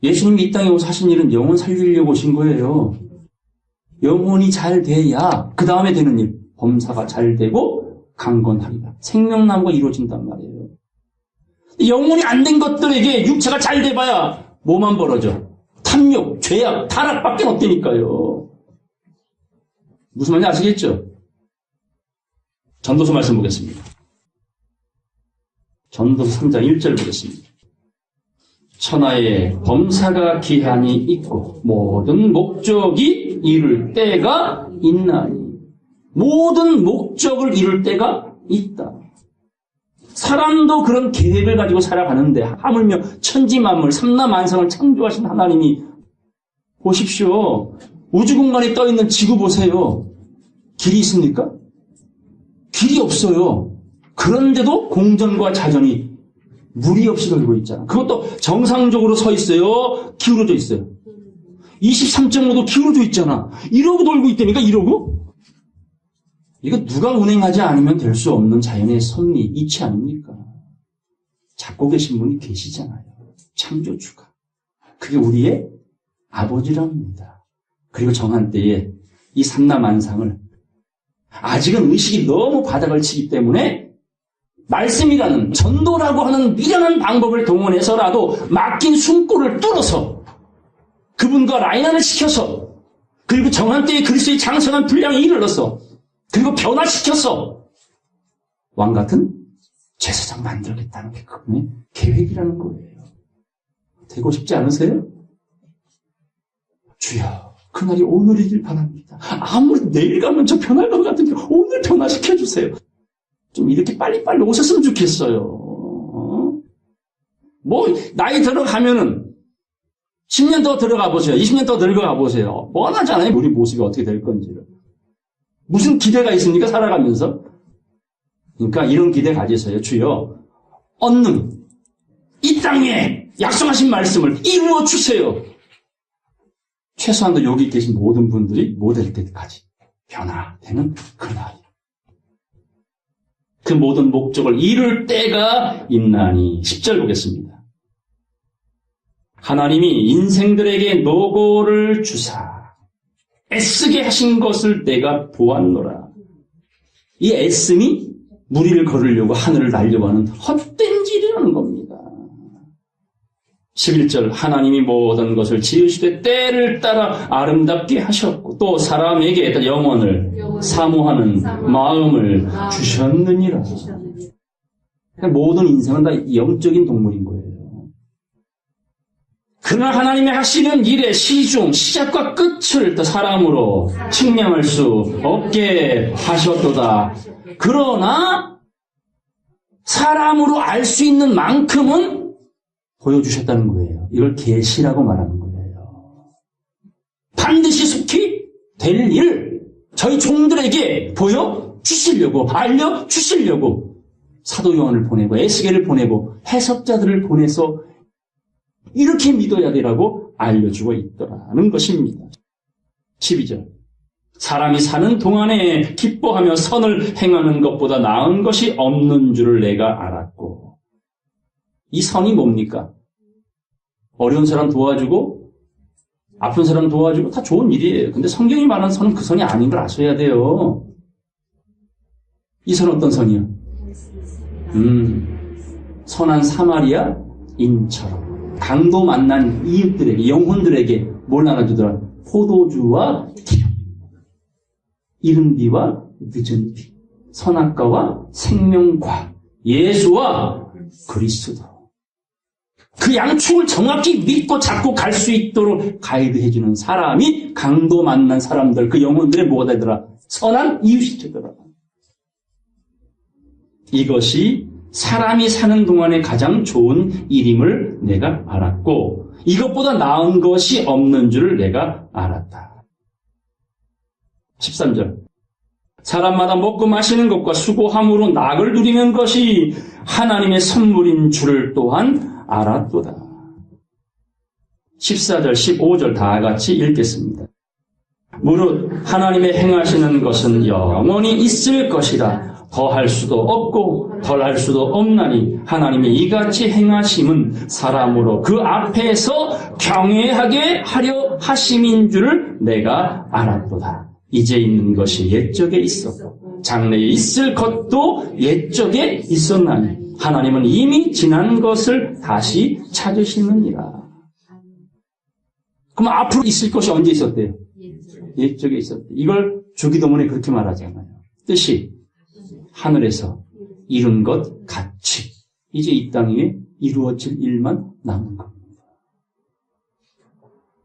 예수님이 이 땅에 오셔서 하신 일은 영혼 살리려고 오신 거예요. 영혼이 잘 돼야 그 다음에 되는 일, 범사가 잘 되고 강건하리라. 생명나무가 이루어진단 말이에요. 영혼이 안 된 것들에게 육체가 잘 돼봐야 뭐만 벌어져? 탐욕, 죄악, 타락밖에 없다니까요. 무슨 말인지 아시겠죠? 전도서 말씀 보겠습니다. 전도서 3장 1절 보겠습니다. 천하에 범사가 기한이 있고 모든 목적이 이룰 때가 있나니. 모든 목적을 이룰 때가 있다. 사람도 그런 계획을 가지고 살아가는데 하물며 천지만물 삼라만상을 창조하신 하나님이 보십시오. 우주공간에 떠있는 지구 보세요. 길이 있습니까? 길이 없어요. 그런데도 공전과 자전이 무리 없이 돌고 있잖아. 그것도 정상적으로 서 있어요? 기울어져 있어요? 23.5도 기울어져 있잖아. 이러고 돌고 있다니까, 이러고? 이거 누가 운행하지 않으면 될 수 없는 자연의 섭리, 이치 아닙니까? 잡고 계신 분이 계시잖아요. 창조주가. 그게 우리의 아버지랍니다. 그리고 정한 때에 이 삼라만상을 아직은 의식이 너무 바닥을 치기 때문에 말씀이라는 전도라고 하는 미련한 방법을 동원해서라도 막힌 숨골을 뚫어서 그분과 라인을 시켜서 그리고 정한 때에 그리스도의 장성한 분량에 이르러서 그리고 변화시켜서 왕 같은 제사장 만들겠다는 게 그분의 계획이라는 거예요. 되고 싶지 않으세요? 주여, 그날이 오늘이길 바랍니다. 아무리 내일 가면 저 변할 것 같은데 오늘 변화시켜주세요. 좀 이렇게 빨리빨리 오셨으면 좋겠어요. 뭐 나이 들어가면은 10년 더 들어가 보세요. 20년 더 들어가 보세요. 뻔하잖아요. 우리 모습이 어떻게 될 건지를. 무슨 기대가 있습니까? 살아가면서. 그러니까 이런 기대 가지세요. 주여, 얻는 이 땅에 약속하신 말씀을 이루어 주세요. 최소한도 여기 계신 모든 분들이 못 될 때까지 변화되는 그날. 그 모든 목적을 이룰 때가 있나니. 10절 보겠습니다. 하나님이 인생들에게 노고를 주사 애쓰게 하신 것을 내가 보았노라. 이 애씀이 무리를 걸으려고 하늘을 날려고 하는 헛된 일이라는 겁니다. 11절 하나님이 모든 것을 지으시되 때를 따라 아름답게 하셨고 또 사람에게 영혼을 사모하는 마음을 주셨느니라. 모든 인생은 다 영적인 동물인 거예요. 그러나 하나님의 하시는 일의 시중, 시작과 끝을 더 사람으로 측량할 수 없게 하셨도다. 그러나 사람으로 알 수 있는 만큼은 보여주셨다는 거예요. 이걸 계시라고 말하는 거예요. 반드시 속히 될 일, 저희 종들에게 보여주시려고, 알려주시려고 사도 요한을 보내고 에스겔을 보내고 해석자들을 보내서 이렇게 믿어야 되라고 알려주고 있더라는 것입니다. 12절 사람이 사는 동안에 기뻐하며 선을 행하는 것보다 나은 것이 없는 줄을 내가 알았고. 이 선이 뭡니까? 어려운 사람 도와주고 아픈 사람 도와주고 다 좋은 일이에요. 근데 성경이 말하는 선은 그 선이 아닌 걸 아셔야 돼요. 이 선 어떤 선이요? 선한 사마리아인처럼 강도 만난 이웃들에게, 영혼들에게 뭘 나눠주더라? 포도주와 기름, 이른 비와 늦은 비, 선악과와 생명과, 예수와 그리스도. 그 양축을 정확히 믿고 잡고 갈 수 있도록 가이드해주는 사람이 강도 만난 사람들, 그 영혼들의 뭐가 되더라? 선한 이웃이 되더라. 이것이 사람이 사는 동안에 가장 좋은 일임을 내가 알았고 이것보다 나은 것이 없는 줄을 내가 알았다. 13절 사람마다 먹고 마시는 것과 수고함으로 낙을 누리는 것이 하나님의 선물인 줄을 또한 알았도다. 14절, 15절 다 같이 읽겠습니다. 무릇 하나님의 행하시는 것은 영원히 있을 것이라 더할 수도 없고 덜할 수도 없나니 하나님이 이같이 행하심은 사람으로 그 앞에서 경외하게 하려 하심인 줄을 내가 알았도다. 이제 있는 것이 옛적에 있었고 장래에 있을 것도 옛적에 있었나니 하나님은 이미 지난 것을 다시 찾으시느니라. 그럼 앞으로 있을 것이 언제 있었대요? 옛적에 있었대. 이걸 주기도문에 그렇게 말하잖아요. 뜻이 하늘에서 이룬 것 같이 이제 이 땅 위에 이루어질 일만 남은 겁니다.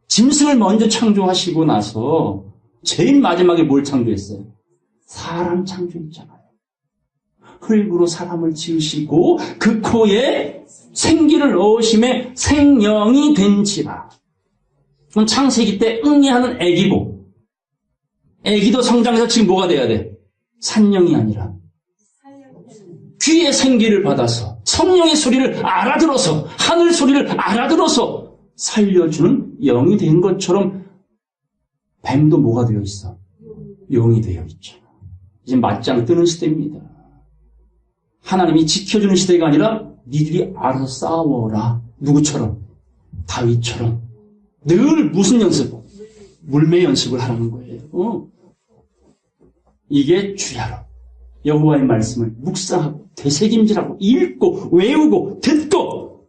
짐승을 먼저 창조하시고 나서 제일 마지막에 뭘 창조했어요? 사람 창조했잖아요. 흙으로 사람을 지으시고 그 코에 생기를 넣으심에 생명이 된지라. 그럼 창세기 때 응애하는 애기고 애기도 성장해서 지금 뭐가 돼야 돼? 산령이 아니라 귀의 생기를 받아서 성령의 소리를 알아들어서 하늘 소리를 알아들어서 살려주는 영이 된 것처럼 뱀도 뭐가 되어 있어? 영이 되어 있죠. 이제 맞짱 뜨는 시대입니다. 하나님이 지켜주는 시대가 아니라 니들이 알아서 싸워라. 누구처럼? 다윗처럼. 늘 무슨 연습? 물매 연습을 하라는 거예요. 이게 주야로 여호와의 말씀을 묵상하고 되새김질하고 읽고 외우고 듣고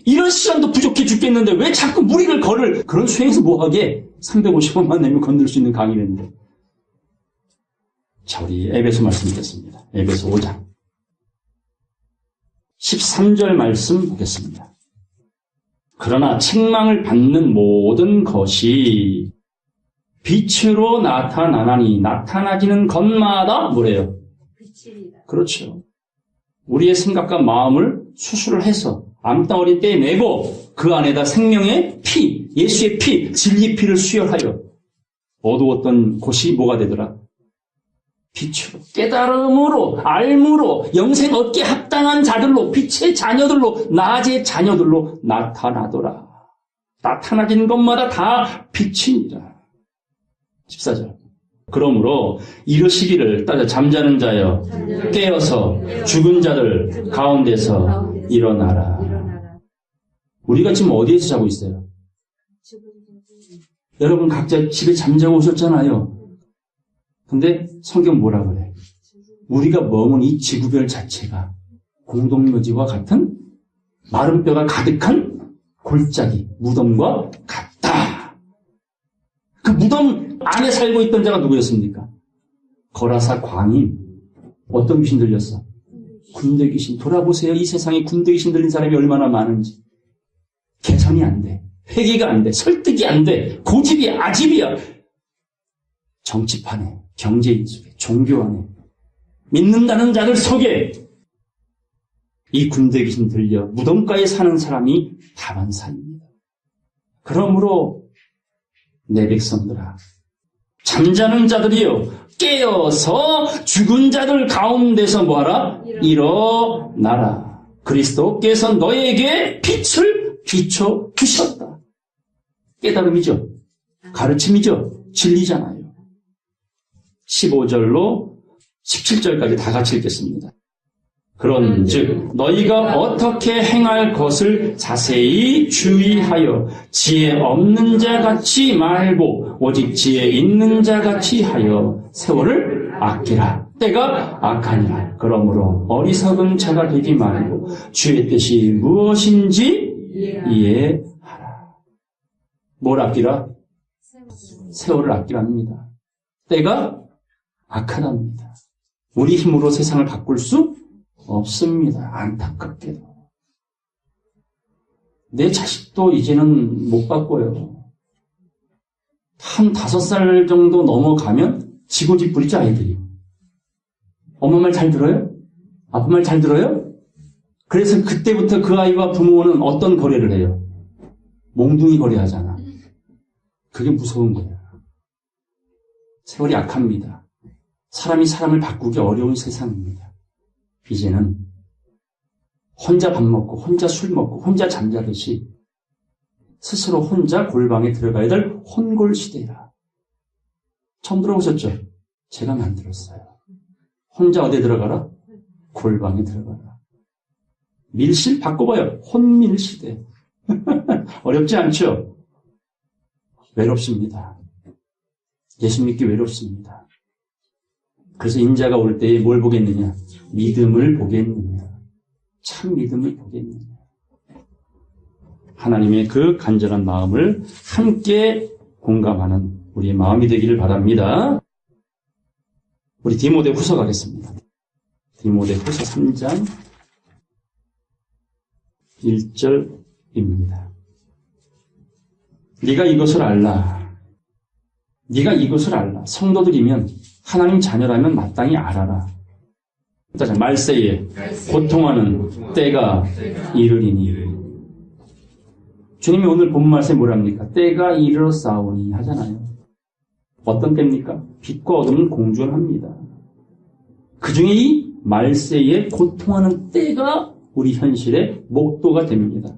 이런 시간도 부족해 죽겠는데 왜 자꾸 무리를 걸을 그런 수행에서 뭐하게 350원만 내면 건널 수 있는 강의인데. 자, 우리 에베소 말씀 읽겠습니다. 에베소 5장 13절 말씀 보겠습니다. 그러나 책망을 받는 모든 것이 빛으로 나타나나니 나타나지는 것마다 뭐래요? 빛이다. 그렇죠. 우리의 생각과 마음을 수술을 해서 암덩어리 떼내고 그 안에다 생명의 피, 예수의 피, 진리 피를 수혈하여 어두웠던 곳이 뭐가 되더라? 빛으로, 깨달음으로, 알므로, 영생 얻게 합당한 자들로, 빛의 자녀들로, 낮의 자녀들로 나타나더라. 나타나진 것마다 다 빛이니라. 14절. 그러므로 이르시기를 따져 잠자는 자여 깨어서 죽은 자들 가운데서 일어나라. 우리가 지금 어디에서 자고 있어요? 여러분 각자 집에 잠자고 오셨잖아요. 근데 성경 뭐라 그래? 우리가 머문 이 지구별 자체가 공동묘지와 같은 마른 뼈가 가득한 골짜기, 무덤과 같다. 그 무덤 안에 살고 있던 자가 누구였습니까? 거라사 광인. 어떤 귀신 들렸어? 군대 귀신. 돌아보세요. 이 세상에 군대 귀신 들린 사람이 얼마나 많은지. 계산이 안 돼. 회개가 안 돼. 설득이 안 돼. 고집이야. 아집이야. 정치판에, 경제인 속에, 종교 안에, 믿는다는 자들 속에 이 군대 귀신 들려 무덤가에 사는 사람이 다반사입니다. 그러므로 내 백성들아, 잠자는 자들이요, 깨어서 죽은 자들 가운데서 뭐하라? 일어나라. 그리스도께서 너에게 빛을 비춰 주셨다. 깨달음이죠. 가르침이죠. 진리잖아요. 15절로 17절까지 다 같이 읽겠습니다. 그런즉 너희가 어떻게 행할 것을 자세히 주의하여 지혜 없는 자 같이 말고 오직 지혜 있는 자 같이 하여 세월을 아끼라. 때가 악하니라. 그러므로 어리석은 자가 되지 말고 주의 뜻이 무엇인지 이해하라. 뭘 아끼라? 세월을 아끼랍니다. 때가 악하답니다. 우리 힘으로 세상을 바꿀 수 없습니다. 안타깝게도. 내 자식도 이제는 못 바꿔요. 한 5살 정도 넘어가면 지고집 부리죠, 아이들이. 엄마 말 잘 들어요? 아빠 말 잘 들어요? 그래서 그때부터 그 아이와 부모는 어떤 거래를 해요? 몽둥이 거래하잖아. 그게 무서운 거야. 세월이 악합니다. 사람이 사람을 바꾸기 어려운 세상입니다. 이제는 혼자 밥 먹고 혼자 술 먹고 혼자 잠자듯이 스스로 혼자 골방에 들어가야 될 혼골 시대라. 처음 들어보셨죠? 제가 만들었어요. 혼자 어디에 들어가라? 골방에 들어가라. 밀실 바꿔봐요. 혼밀 시대. 어렵지 않죠? 외롭습니다. 예수 믿기 외롭습니다. 그래서 인자가 올 때에 뭘 보겠느냐? 믿음을 보겠느냐? 참 믿음을 보겠느냐? 하나님의 그 간절한 마음을 함께 공감하는 우리의 마음이 되기를 바랍니다. 우리 디모데 후서 가겠습니다. 디모데 후서 3장 1절입니다. 네가 이것을 알라. 네가 이것을 알라. 성도들이면 하나님 자녀라면 마땅히 알아라. 자, 말세에 고통하는 때가 이르리니. 주님이 오늘 본 말씀에 뭐랍니까? 때가 이르렀사오니 하잖아요. 어떤 때입니까? 빛과 어둠은 공존합니다. 그 중에 이 말세에 고통하는 때가 우리 현실의 목도가 됩니다.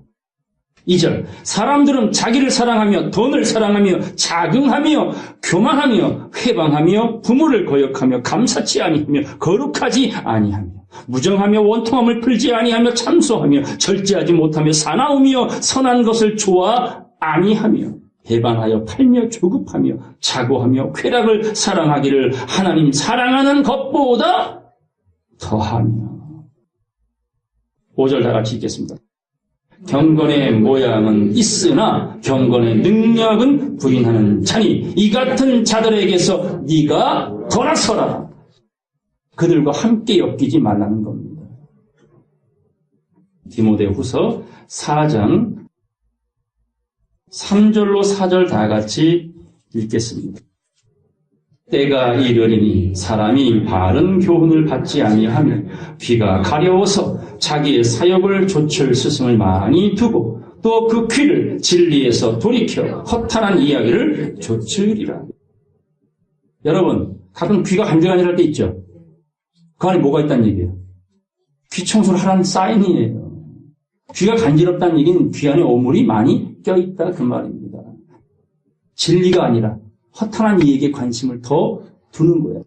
2절 사람들은 자기를 사랑하며 돈을 사랑하며 자긍하며 교만하며 회방하며 부모를 거역하며 감사치 아니하며 거룩하지 아니하며 무정하며 원통함을 풀지 아니하며 참소하며 절제하지 못하며 사나우며 선한 것을 좋아 아니하며 배반하여 팔며 조급하며 자고하며 쾌락을 사랑하기를 하나님 사랑하는 것보다 더하며. 5절 다 같이 읽겠습니다. 경건의 모양은 있으나 경건의 능력은 부인하는 자니 이 같은 자들에게서 네가 돌아서라. 그들과 함께 엮이지 말라는 겁니다. 디모데후서 4장 3절로 4절 다 같이 읽겠습니다. 때가 이르리니 사람이 바른 교훈을 받지 아니하며 귀가 가려워서 자기의 사역을 좇을 스승을 많이 두고 또 그 귀를 진리에서 돌이켜 허탄한 이야기를 좇으리라. 여러분, 가끔 귀가 간질간질할 때 있죠? 그 안에 뭐가 있다는 얘기예요? 귀 청소를 하라는 사인이에요. 귀가 간지럽다는 얘기는 귀 안에 오물이 많이 껴있다 그 말입니다. 진리가 아니라 허탄한 이에게 관심을 더 두는 거예요.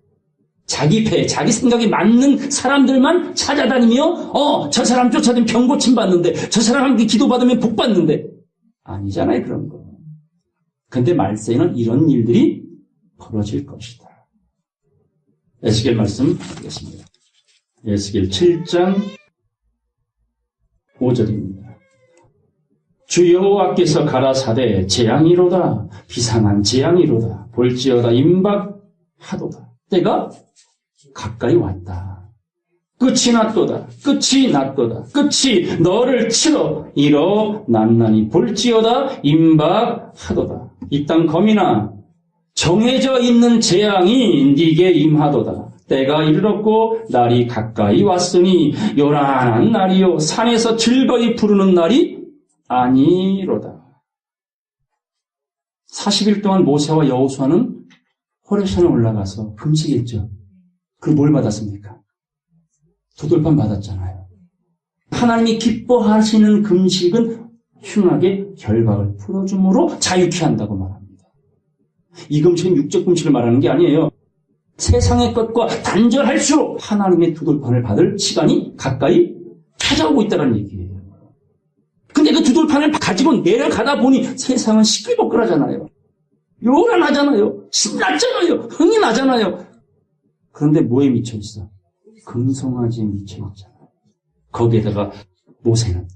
자기 배, 자기 생각에 맞는 사람들만 찾아다니며 저 사람 쫓아다니면 병 고침 받는데 저 사람한테 기도받으면 복 받는데 아니잖아요 그런 거. 근데 말세에는 이런 일들이 벌어질 것이다. 에스겔 말씀 드리겠습니다. 에스겔 7장 5절입니다. 주 여호와께서 가라사대 재앙이로다 비상한 재앙이로다 볼지어다 임박하도다. 때가 가까이 왔다. 끝이 났도다. 끝이 났도다. 끝이 너를 치러 이러 난난이 볼지어다 임박하도다. 이 땅 거민아 정해져 있는 재앙이 네게 임하도다. 때가 이르렀고 날이 가까이 왔으니 요란한 날이요 산에서 즐거이 부르는 날이 아니로다. 40일 동안 모세와 여호수아는 호렙산에 올라가서 금식했죠. 그 뭘 받았습니까? 두들판 받았잖아요. 하나님이 기뻐하시는 금식은 흉하게 결박을 풀어줌으로 자유케 한다고 말합니다. 이 금식은 육적 금식을 말하는 게 아니에요. 세상의 것과 단절할수록 하나님의 두들판을 받을 시간이 가까이 찾아오고 있다는 얘기예요. 근데 그 두들판을 가지고 내려가다 보니 세상은 시끌벅글하잖아요. 요란하잖아요. 신났잖아요. 흥이 나잖아요. 그런데 뭐에 미쳐 있어? 금송아지에 미쳐 있잖아요. 거기에다가 모세는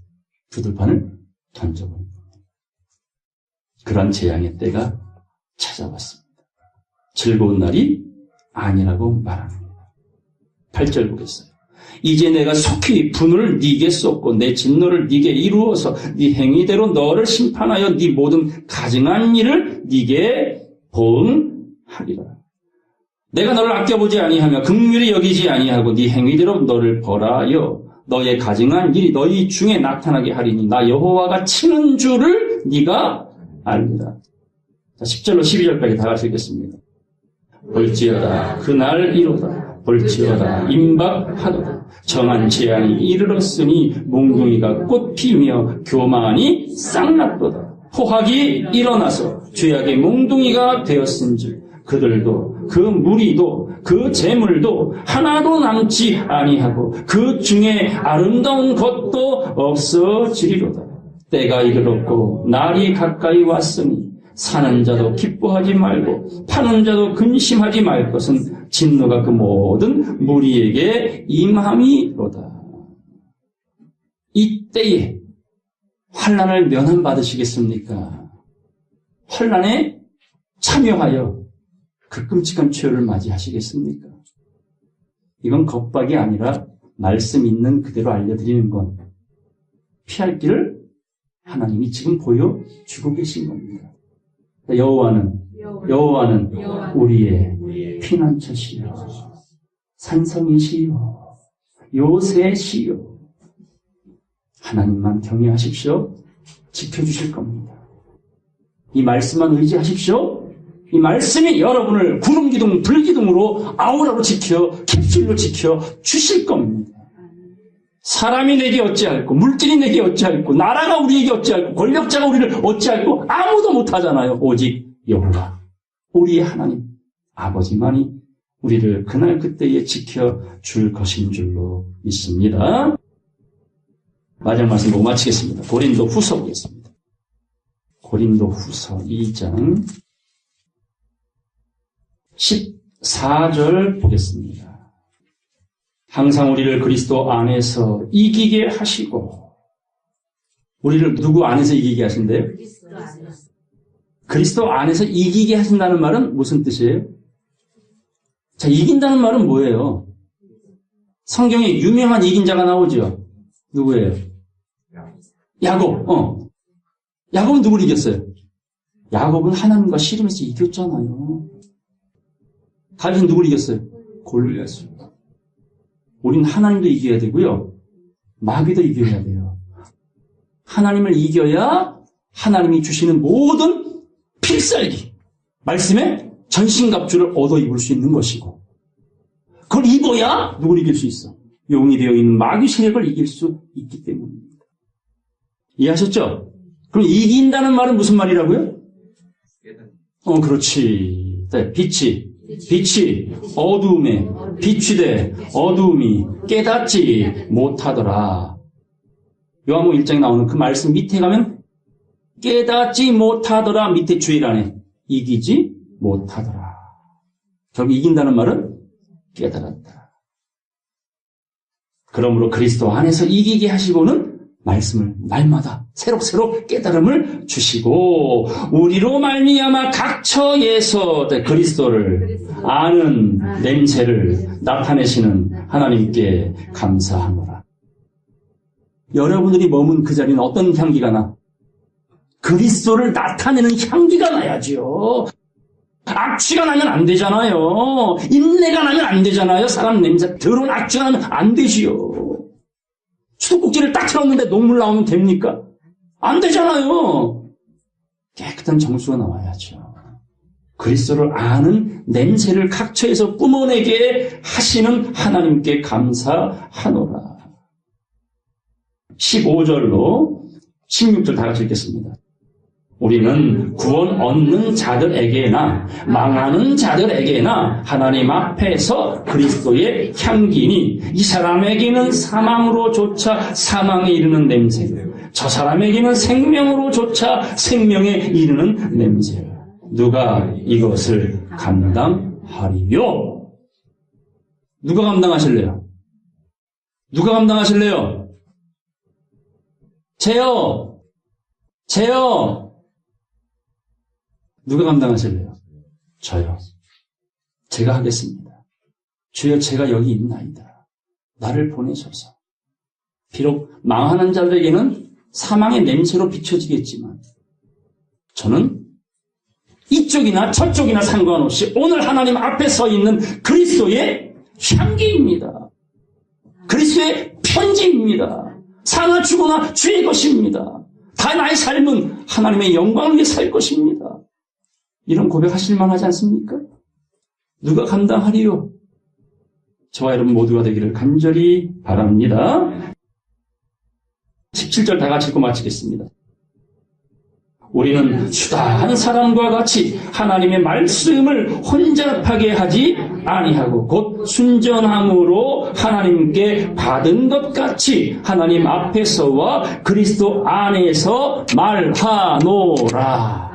두들판을 던져버린 겁니다. 그런 재앙의 때가 찾아왔습니다. 즐거운 날이 아니라고 말합니다. 8절 보겠어요. 이제 내가 속히 분을 네게 쏟고 내 진노를 네게 이루어서 네 행위대로 너를 심판하여 네 모든 가증한 일을 네게 보응하리라. 내가 너를 아껴보지 아니하며 긍휼히 여기지 아니하고 네 행위대로 너를 벌하여 너의 가증한 일이 너희 중에 나타나게 하리니 나 여호와가 치는 줄을 네가 알리라. 자, 10절로 12절까지 다 같이 읽겠습니다. 볼지어다 그날 이로다 볼지어다 임박하도다 정한 재앙이 이르렀으니 몽둥이가 꽃 피며 교만이 싹났도다. 포악이 일어나서 죄악의 몽둥이가 되었은지 그들도 그 무리도 그 재물도 하나도 남지 아니하고 그 중에 아름다운 것도 없어지리로다. 때가 이르렀고 날이 가까이 왔으니 사는 자도 기뻐하지 말고 파는 자도 근심하지 말 것은 진노가 그 모든 무리에게 임함이로다. 이때에 환난을 면함받으시겠습니까? 환난에 참여하여 그 끔찍한 최후를 맞이하시겠습니까? 이건 겁박이 아니라 말씀 있는 그대로 알려드리는 건 피할 하나님이 지금 보여주고 계신 겁니다. 여호와는 우리의 피난처시요 산성이시요 요새시요. 하나님만 경외하십시오. 지켜주실 겁니다. 이 말씀만 의지하십시오. 이 말씀이 여러분을 구름기둥, 불기둥으로 아우라로 지켜 캡슐로 지켜 주실 겁니다. 사람이 내게 어찌할꼬, 물질이 내게 어찌할꼬, 나라가 우리에게 어찌할꼬, 권력자가 우리를 어찌할꼬, 아무도 못하잖아요. 오직 여호와, 우리의 하나님, 아버지만이 우리를 그날 그때에 지켜줄 것인 줄로 믿습니다. 마지막 말씀 보고 마치겠습니다. 고린도 후서 보겠습니다. 고린도 후서 2장 14절 보겠습니다. 항상 우리를 그리스도 안에서 이기게 하시고, 우리를 누구 안에서 이기게 하신대요? 그리스도 안에서 이기게 하신다는 말은 무슨 뜻이에요? 자, 이긴다는 말은 뭐예요? 성경에 유명한 이긴 자가 나오죠? 누구예요? 야곱. 야곱은 누구를 이겼어요? 야곱은 하나님과 씨름해서 이겼잖아요. 다윗은 누구를 이겼어요? 골리앗을. 우리는 하나님도 이겨야 되고요. 마귀도 이겨야 돼요. 하나님을 이겨야 하나님이 주시는 모든 필살기, 말씀에 전신갑주를 얻어 입을 수 있는 것이고, 그걸 입어야 누구를 이길 수 있어? 용이 되어 있는 마귀 세력을 이길 수 있기 때문입니다. 이해하셨죠? 그럼 이긴다는 말은 무슨 말이라고요? 그렇지. 네, 빛이 어두움에 비추되 어두움이 깨닫지 못하더라. 요한복음 1장에 나오는 그 말씀 밑에 가면 깨닫지 못하더라 밑에 주의란에 이기지 못하더라. 결국 이긴다는 말은 깨달았다. 그러므로 그리스도 안에서 이기게 하시고는 말씀을 날마다 새록새록 깨달음을 주시고 우리로 말미암아 각 처에서 그리스도를 아는 냄새를 나타내시는 하나님께 감사하노라. 여러분들이 머문 그 자리는 어떤 향기가 나? 그리스도를 나타내는 향기가 나야지요. 악취가 나면 안 되잖아요. 인내가 나면 안 되잖아요. 사람 냄새, 더러운 악취가 나면 안 되지요. 수도꼭지를 딱 틀었는데 녹물 나오면 됩니까? 안 되잖아요. 깨끗한 정수가 나와야죠. 그리스도를 아는 냄새를 각처에서 뿜어내게 하시는 하나님께 감사하노라. 15절로 16절 다 같이 읽겠습니다. 우리는 구원 얻는 자들에게나 망하는 자들에게나 하나님 앞에서 그리스도의 향기니 이 사람에게는 사망으로조차 사망에 이르는 냄새, 저 사람에게는 생명으로조차 생명에 이르는 냄새. 누가 이것을 감당하리요? 누가 감당하실래요? 누가 감당하실래요? 제요. 누가 감당하실래요? 저요. 제가 하겠습니다. 주여, 제가 여기 있나이다. 나를 보내소서. 비록 망하는 자들에게는 사망의 냄새로 비춰지겠지만 저는 이쪽이나 저쪽이나 상관없이 오늘 하나님 앞에 서 있는 그리스도의 향기입니다. 그리스도의 편지입니다. 사나 죽으나 주의 것입니다. 다 나의 삶은 하나님의 영광을 위해 살 것입니다. 이런 고백하실 만하지 않습니까? 누가 감당하리요? 저와 여러분 모두가 되기를 간절히 바랍니다. 17절 다 같이 읽고 마치겠습니다. 우리는 수다한 사람과 같이 하나님의 말씀을 혼잡하게 하지 아니하고 곧 순전함으로 하나님께 받은 것 같이 하나님 앞에서와 그리스도 안에서 말하노라.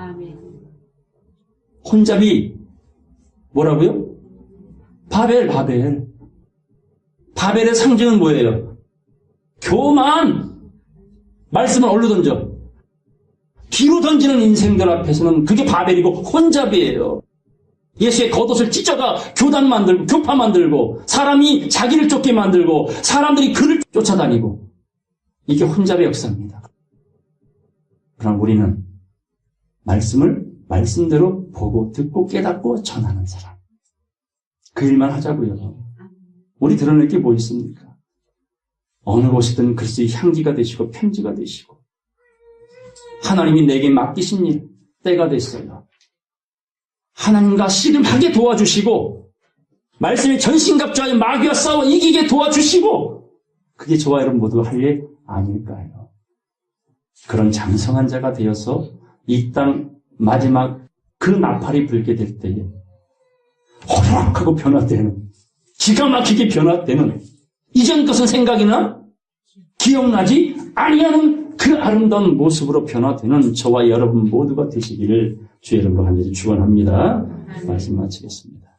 혼잡이 뭐라고요? 바벨의 상징은 뭐예요? 교만. 말씀을 어디로 던져? 뒤로 던지는 인생들 앞에서는 그게 바벨이고 혼잡이에요. 예수의 겉옷을 찢어가 교단 만들고 교파 만들고 사람이 자기를 쫓게 만들고 사람들이 그를 쫓아다니고 이게 혼잡의 역사입니다. 그럼 우리는 말씀을 말씀대로 보고 듣고 깨닫고 전하는 사람. 그 일만 하자고요. 우리 드러낼 게 뭐 있습니까? 어느 곳이든 그리스도의 향기가 되시고 편지가 되시고 하나님이 내게 맡기신 일 때가 됐어요. 하나님과 씨름하게 도와주시고 말씀의 전신갑주하여 마귀와 싸워 이기게 도와주시고 그게 저와 여러분 모두가 할 일 아닐까요? 그런 장성한 자가 되어서 이 땅 마지막 그 나팔이 불게 될 때에 호락하고 변화되는, 기가 막히게 변화되는, 이전 것은 생각이 나? 기억나지 아니하는 그 아름다운 모습으로 변화되는 저와 여러분 모두가 되시기를 주의 이름으로 간절히 축원합니다. 말씀 마치겠습니다.